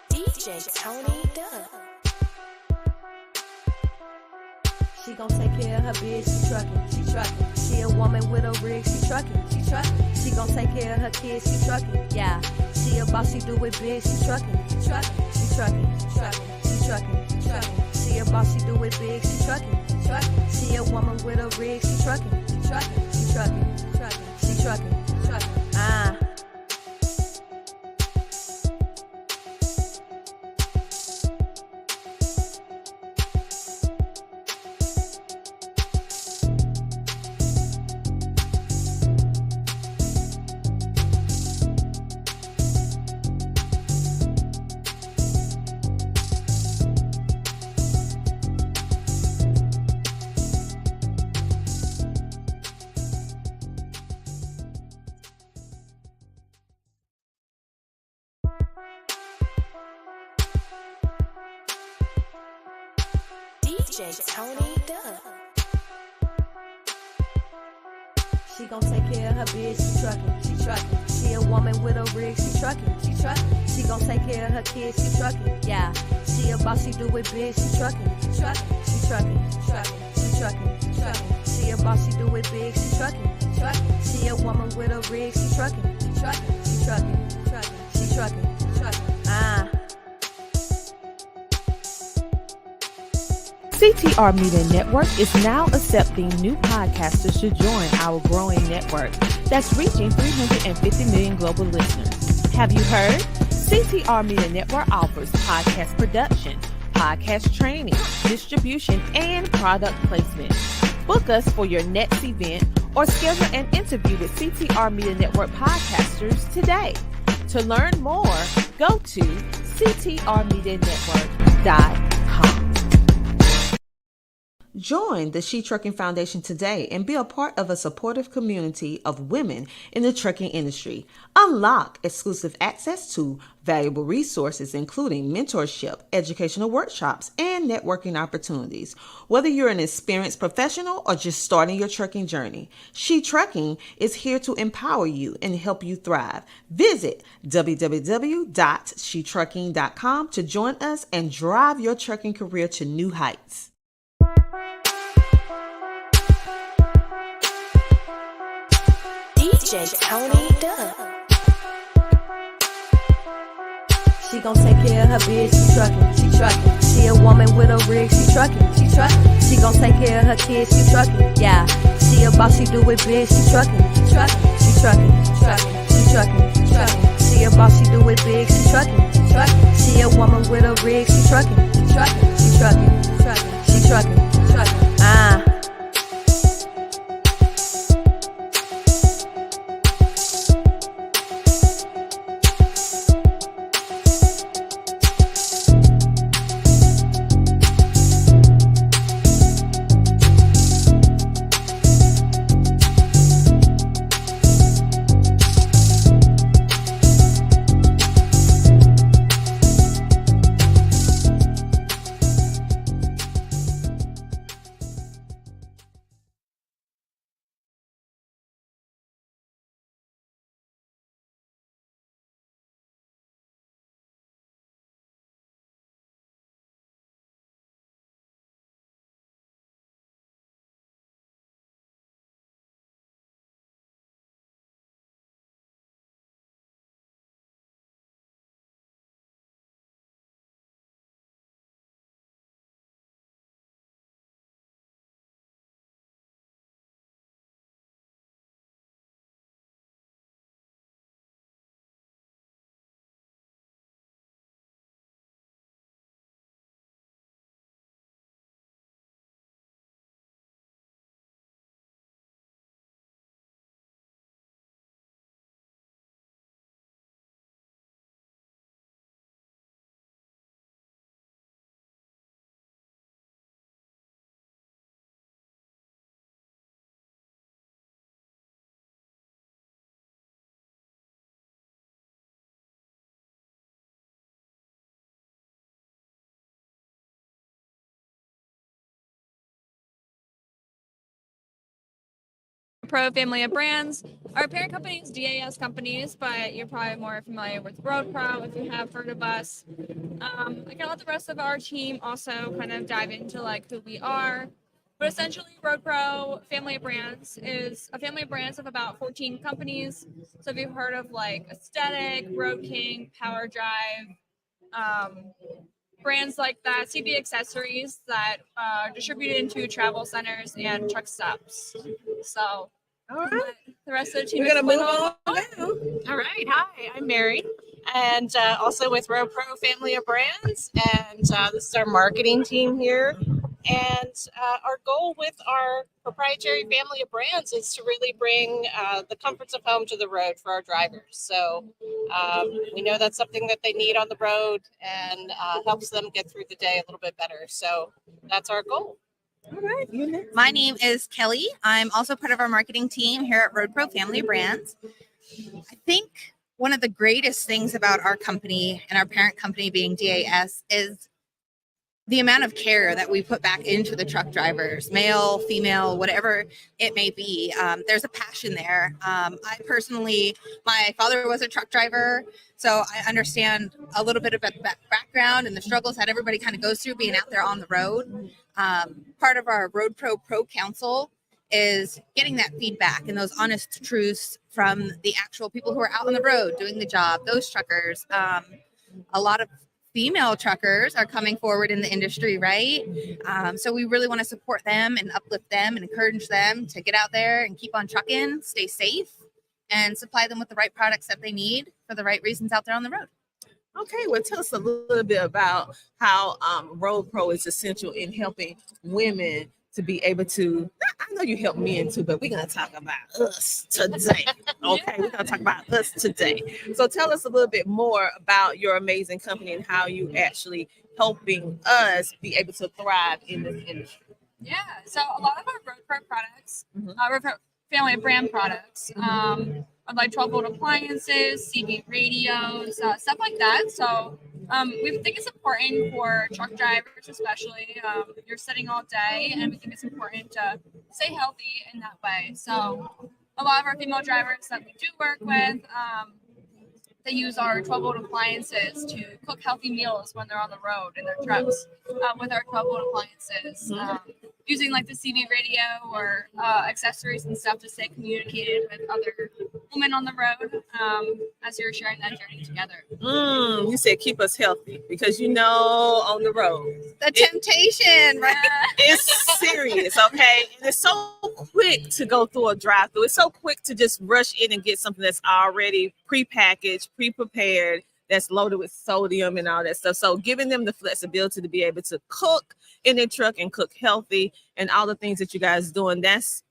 C: DJ Tony Dubb.
D: She gon' take care of her bitch, she truckin'. She a woman with a rig, she truckin'. She gon' take care of her kids, she truckin'. Yeah, she a boss, she do it big, she truckin'. She truckin'. She a boss, she do it big, she truckin'. She a woman with a rig, she truckin'. She truckin'. Ah.
C: DJ Tony Dubb.
D: She gon' take care of her bitch, she truckin'. She a woman with a rig, she truckin'. She gon' take care of her kids, she truckin'. Yeah, she a boss, she do it big, she truckin'. She truckin'. She a boss, she do it big, she truckin'. She a woman with a rig, she truckin'. She truckin'. Ah.
A: CTR Media Network is now accepting new podcasters to join our growing network that's reaching 350 million global listeners. Have you heard? CTR Media Network offers podcast production, podcast training, distribution, and product placement. Book us for your next event or schedule an interview with CTR Media Network podcasters today. To learn more, go to ctrmedianetwork.com. Join the She Trucking Foundation today and be a part of a supportive community of women in the trucking industry. Unlock exclusive access to valuable resources, including mentorship, educational workshops, and networking opportunities. Whether you're an experienced professional or just starting your trucking journey, She Trucking is here to empower you and help you thrive. Visit www.shetrucking.com to join us and drive your trucking career to new heights.
C: DJ Tony Dubb.
D: She gon' take care of her bitch, she truckin'. She a woman with a rig, she truckin'. She gon' take care of her kids, she truckin'. Yeah, she a boss, she do it big, she truckin'. She a boss, she do it big, she truckin'. She a woman with a rig, she truckin'. She truckin'. Ah.
U: Pro family of brands. Our parent company is DAS Companies, but you're probably more familiar with Road Pro if you have heard of us. I can let the rest of our team also kind of dive into like who we are. But essentially, Road Pro family of brands is a family of brands of about 14 companies. So if you've heard of like Aesthetic, Road King, Power Drive, brands like that, CB accessories that are distributed into travel centers and truck stops. So,
E: all right,
U: the rest of the team.
E: We're gonna move on.
V: All right. Hi, I'm Mary, and also with Road Pro family of brands, and this is our marketing team here. And our goal with our proprietary family of brands is to really bring the comforts of home to the road for our drivers. So we know that's something that they need on the road and helps them get through the day a little bit better. So that's our goal.
E: All right.
W: My name is Kelly. I'm also part of our marketing team here at Road Pro Family of Brands. I think one of the greatest things about our company and our parent company being DAS is the amount of care that we put back into the truck drivers, male, female, whatever it may be. There's a passion there. I personally, my father was a truck driver, so I understand a little bit about the background and the struggles that everybody kind of goes through being out there on the road. Part of our Road Pro Council is getting that feedback and those honest truths from the actual people who are out on the road doing the job, those truckers. A lot of female truckers are coming forward in the industry, right? So we really want to support them and uplift them and encourage them to get out there and keep on trucking, stay safe, and supply them with the right products that they need for the right reasons out there on the road.
E: Okay, well, tell us a little bit about how Road Pro is essential in helping women to be able to, I know you help men too, but we're going to talk about us today. Okay, we're going to talk about us today. So tell us a little bit more about your amazing company and how you actually helping us be able to thrive in this industry.
U: Yeah, so a lot of our Road Pro products, Road Pro family of brand products, are like 12-volt appliances, CB radios, stuff like that. So we think it's important for truck drivers, especially. You're sitting all day, and we think it's important to stay healthy in that way. So a lot of our female drivers that we do work with, they use our 12-volt appliances to cook healthy meals when they're on the road in their trucks with our 12-volt appliances. Using like the CB radio or accessories and stuff to stay communicated with other women on the road as you're sharing that journey together.
E: You said keep us healthy because on the road.
W: The temptation, right?
E: It's serious, okay? And it's so quick to go through a drive-through. It's so quick to just rush in and get something that's already pre-packaged, pre-prepared, that's loaded with sodium and all that stuff. So giving them the flexibility to be able to cook in their truck and cook healthy and all the things that you guys are doing, that's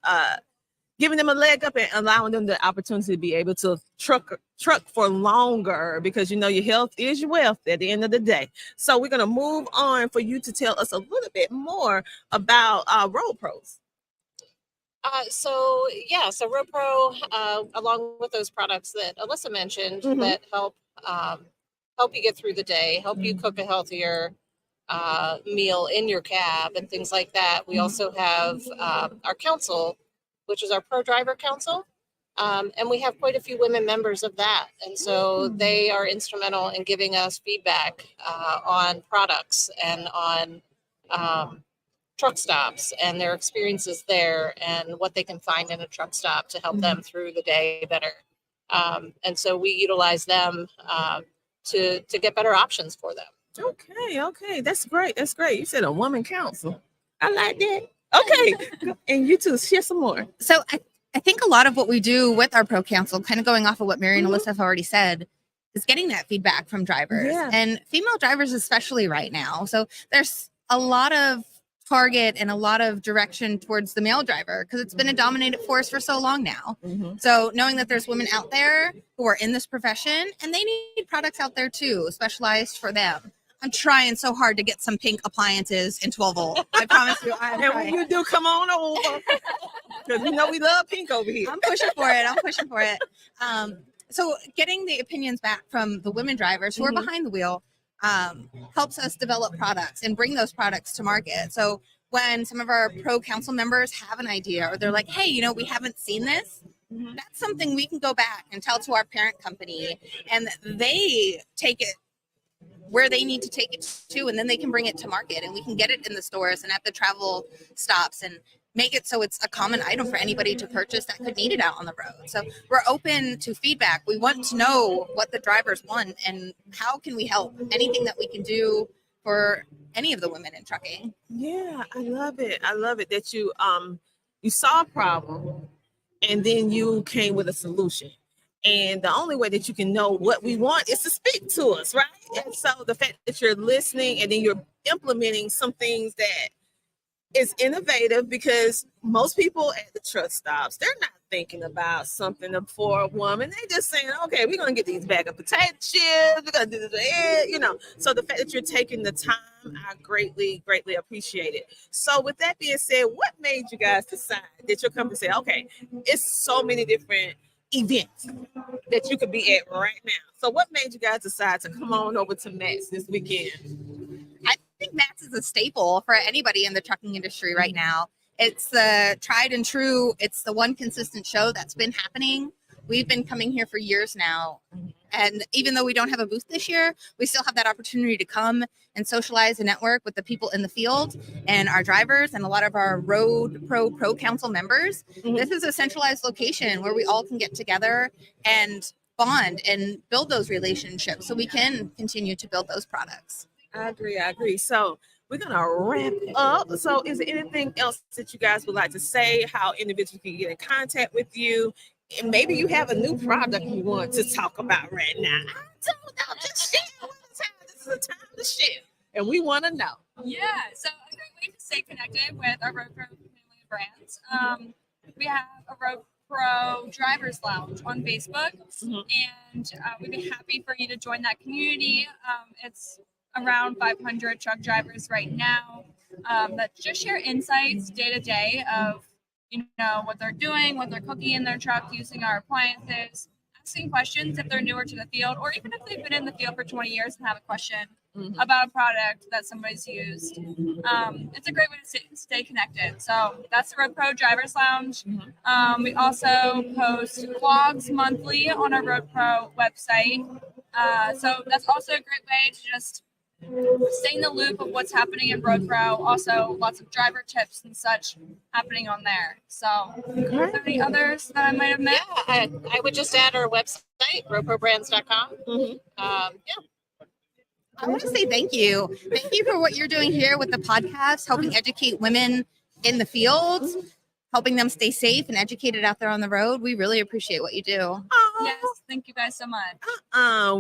E: giving them a leg up and allowing them the opportunity to be able to truck for longer because your health is your wealth at the end of the day. So we're going to move on for you to tell us a little bit more about Road Pros.
V: So Road Pro, along with those products that Alyssa mentioned that help you get through the day, help you cook a healthier meal in your cab and things like that. We also have our council, which is our Pro Driver Council. And we have quite a few women members of that. And so they are instrumental in giving us feedback on products and on truck stops and their experiences there and what they can find in a truck stop to help them through the day better. And so we utilize them to get better options for them.
E: Okay. That's great. You said a woman council. I like that. Okay. And you two, share some more.
W: So I think a lot of what we do with our Pro Council, kind of going off of what Mary and Alyssa have already said, is getting that feedback from drivers and female drivers, especially right now. So there's a lot of target and a lot of direction towards the male driver because it's been a dominated force for so long now. So knowing that there's women out there who are in this profession and they need products out there too, specialized for them. I'm trying so hard to get some pink appliances in 12-volt. I promise you.
E: And when you do, come on over. Because we love pink over here.
W: I'm pushing for it. So getting the opinions back from the women drivers who are behind the wheel helps us develop products and bring those products to market. So when some of our pro council members have an idea or they're like, hey, you know, we haven't seen this. That's something we can go back and tell to our parent company, and they take it where they need to take it to, and then they can bring it to market, and we can get it in the stores and at the travel stops and make it so it's a common item for anybody to purchase that could need it out on the road. So we're open to feedback. We want to know what the drivers want and how can we help. Anything that we can do for any of the women in trucking.
E: Yeah, I love it. I love it that you saw a problem and then you came with a solution. And the only way that you can know what we want is to speak to us, right? And so the fact that you're listening and then you're implementing some things that is innovative, because most people at the truck stops, they're not thinking about something for a woman. They just saying, okay, we're going to get these bag of potato chips. We're going to do this, you know. So the fact that you're taking the time, I greatly, greatly appreciate it. So with that being said, what made you guys decide that your company said, okay, it's so many different events that you could be at right now. So what made you guys decide to come on over to Matt's this weekend?
W: I think Matt's is a staple for anybody in the trucking industry right now. It's the tried and true. It's the one consistent show that's been happening. We've been coming here for years now. And even though we don't have a booth this year, we still have that opportunity to come and socialize and network with the people in the field and our drivers and a lot of our Road Pro Council members. This is a centralized location where we all can get together and bond and build those relationships so we can continue to build those products.
E: I agree. So we're going to wrap up. So is there anything else that you guys would like to say, how individuals can get in contact with you? And maybe you have a new product you want to talk about right now. I don't know. Just share with us. This is a time to share. And we want to know.
U: Yeah, so a great way to stay connected with our Road Pro family of brands. We have a Road Pro Drivers Lounge on Facebook, and we'd be happy for you to join that community. It's around 500 truck drivers right now that just share insights day to day of, you know, what they're doing, what they're cooking in their truck, using our appliances, asking questions if they're newer to the field, or even if they've been in the field for 20 years and have a question about a product that somebody's used. It's a great way to stay connected. So that's the Road Pro Drivers Lounge. We also post vlogs monthly on our Road Pro website. So that's also a great way to just stay in the loop of what's happening in Road Pro. Also, lots of driver tips and such happening on there. So, are there any others that I might have missed?
V: Yeah, I would just add our website, roadprobrands.com.
W: I want to say thank you. Thank you for what you're doing here with the podcast, helping educate women in the field, helping them stay safe and educated out there on the road. We really appreciate what you do.
U: Yes, thank you guys so much.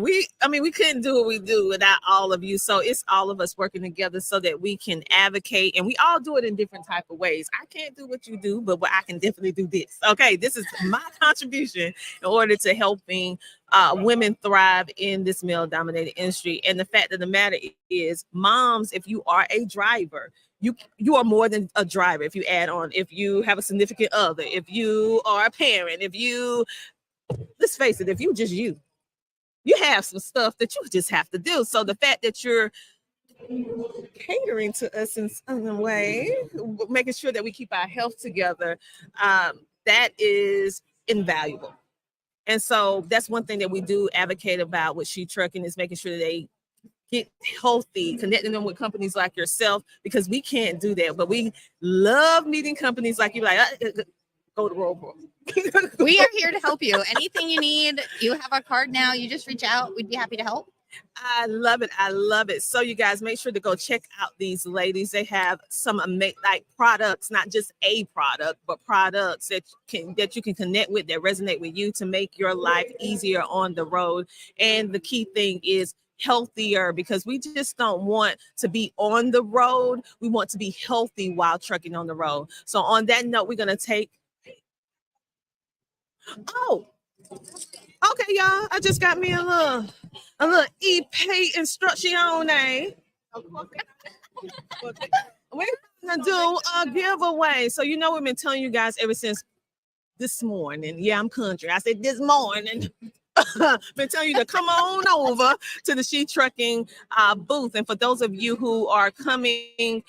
E: We couldn't do what we do without all of you. So it's all of us working together so that we can advocate, and we all do it in different type of ways. I can't do what you do, but I can definitely do this. Okay, this is my contribution in order to helping women thrive in this male-dominated industry. And the fact of the matter is, moms, if you are a driver, you are more than a driver. If you add on, if you have a significant other, if you are a parent, let's face it, if you have some stuff that you just have to do. So the fact that you're catering to us in some way, making sure that we keep our health together, that is invaluable. And so that's one thing that we do advocate about with She Trucking, is making sure that they get healthy, connecting them with companies like yourself, because we can't do that. But we love meeting companies like you, go to Road Pro.
W: We are here to help you. Anything you need, you have our card now. You just reach out. We'd be happy to help.
E: I love it. So you guys make sure to go check out these ladies. They have some like products, not just a product, but products that you can connect with, that resonate with you, to make your life easier on the road. And the key thing is healthier, because we just don't want to be on the road. We want to be healthy while trucking on the road. So on that note, we're going to take. Oh, okay, y'all. I just got me a little EP instruction on a. We're gonna do a giveaway. So we've been telling you guys ever since this morning. Yeah, I'm country. I said this morning. been telling you to come on over to the She Trucking booth. And for those of you who are coming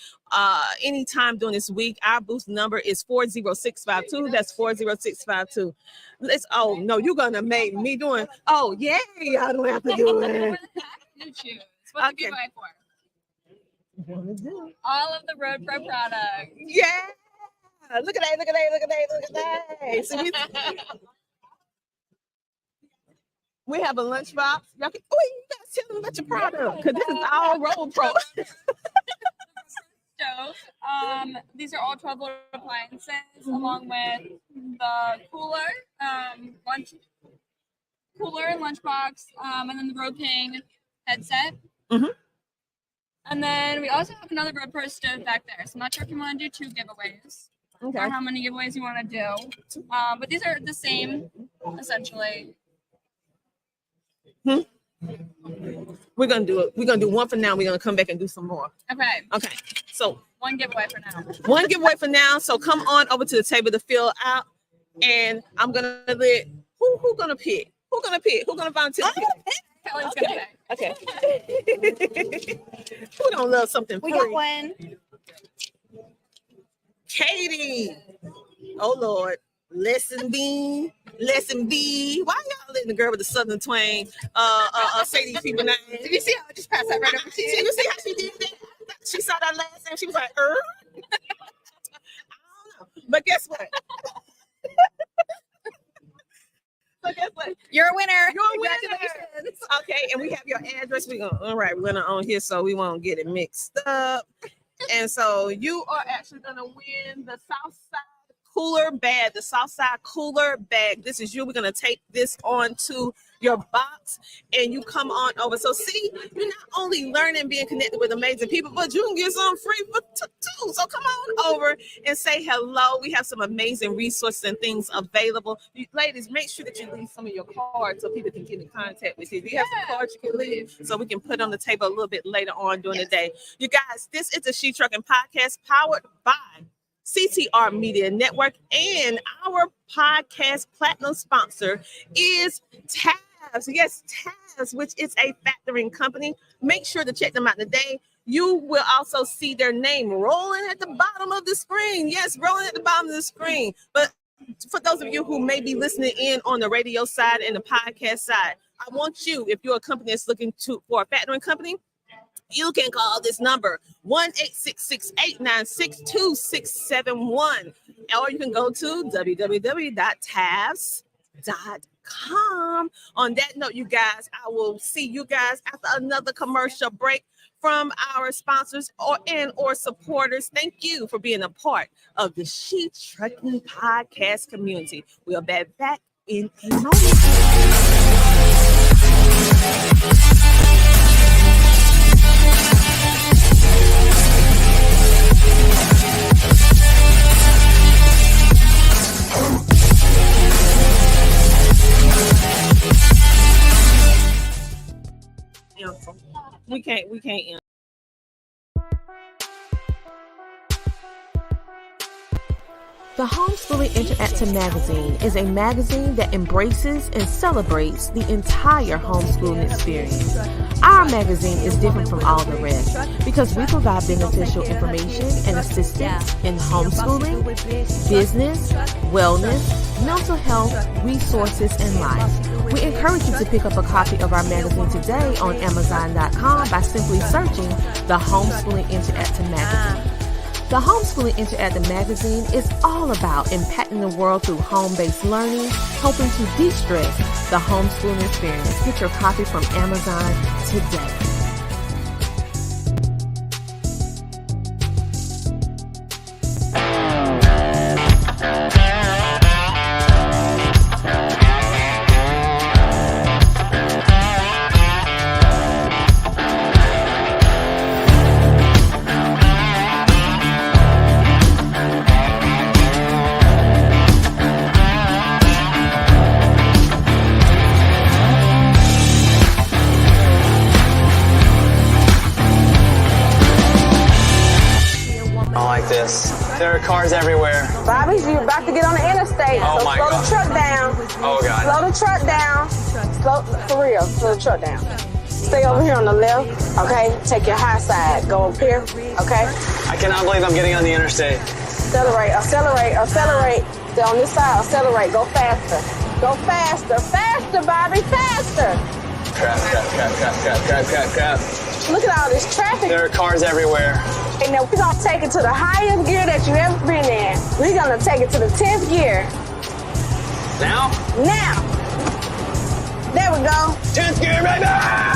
E: anytime during this week, our booth number is 40652. That's 40652. Oh no, you're gonna make me doing. Oh yeah, I don't have to do it.
U: You choose. What's the giveaway for? All of the Road Pro products.
E: Yeah. Look at that, look at that, look at that, look at that. So we have a lunchbox. Y'all can, oh, you guys tell them about your product because this is all Road Pro.
U: Stove. These are all 12-volt appliances, along with the cooler, lunchbox, and then the Road King headset. And then we also have another Road Pro stove back there. So I'm not sure if you want to do 2 giveaways or how many giveaways you want to do. But these are the same, essentially.
E: We're gonna do it. We're gonna do one for now. We're gonna come back and do some more.
U: Okay.
E: Okay. So
U: 1 giveaway for now.
E: 1 giveaway for now. So come on over to the table to fill out, and I'm gonna let who gonna pick? Who gonna pick? Who gonna volunteer?
U: Kelly's gonna pick.
E: Okay. Who don't love something free?
W: We got one.
E: Katie. Oh Lord. Lesson B. Why y'all letting the girl with the southern twang say these people names?
W: Did you see how I just passed that right over to you?
E: You see how she did that? She saw that last name. She was like, I don't know. But guess what?
W: You're a winner.
E: Congratulations. Okay, and we have your address. We're gonna on here so we won't get it mixed up. And so you are actually gonna win the Southside cooler bag, the Southside cooler bag. This is you. We're gonna take this onto your box and you come on over. So see, you're not only learning, being connected with amazing people, but you can get some free too. So come on over and say hello. We have some amazing resources and things available. Ladies, make sure that you leave some of your cards so people can get in contact with you. Do you have some cards you can leave so we can put on the table a little bit later on during the day? You guys, this is the She Trucking Podcast powered by CTR Media Network, and our podcast platinum sponsor is Tavs. Yes, Tavs, which is a factoring company. Make sure to check them out today. You will also see their name rolling at the bottom of the screen. Yes, rolling at the bottom of the screen. But for those of you who may be listening in on the radio side and the podcast side, I want you, if you're a company that's looking for a factoring company, you can call this number 1-866-896-2671, or you can go to www.tavs.com. On that note, you guys, I will see you guys after another commercial break from our sponsors or supporters. Thank you for being a part of the She Trucking Podcast community. We'll be back in a moment. We can't end.
A: The Homeschooling Interactive Magazine is a magazine that embraces and celebrates the entire homeschooling experience. Our magazine is different from all the rest because we provide beneficial information and assistance in homeschooling, business, wellness, mental health, resources, and life. We encourage you to pick up a copy of our magazine today on Amazon.com by simply searching the Homeschooling Interactive Magazine. The Homeschooling Interactive Magazine is all about impacting the world through home-based learning, helping to de-stress the homeschooling experience. Get your copy from Amazon today.
K: There are cars everywhere.
L: Bobby, you're about to get on the interstate.
K: Oh
L: so
K: my
L: slow
K: God.
L: the truck down.
K: Oh God.
L: Slow the truck down. slow, for real, slow the truck down. Stay over here on the left, okay? Take your high side, go up here, okay?
K: I cannot believe I'm getting on the interstate.
L: Accelerate, accelerate, accelerate. Stay on this side, accelerate, go faster. Go faster, faster, Bobby, faster.
K: Crap, crap, crap, crap, crap, crap, crap, crap.
L: Look at all this traffic.
K: There are cars everywhere.
L: And now we're gonna take it to the highest gear that you've ever been in. We're gonna take it to the 10th gear.
K: Now?
L: Now. There we go.
K: 10th gear, baby!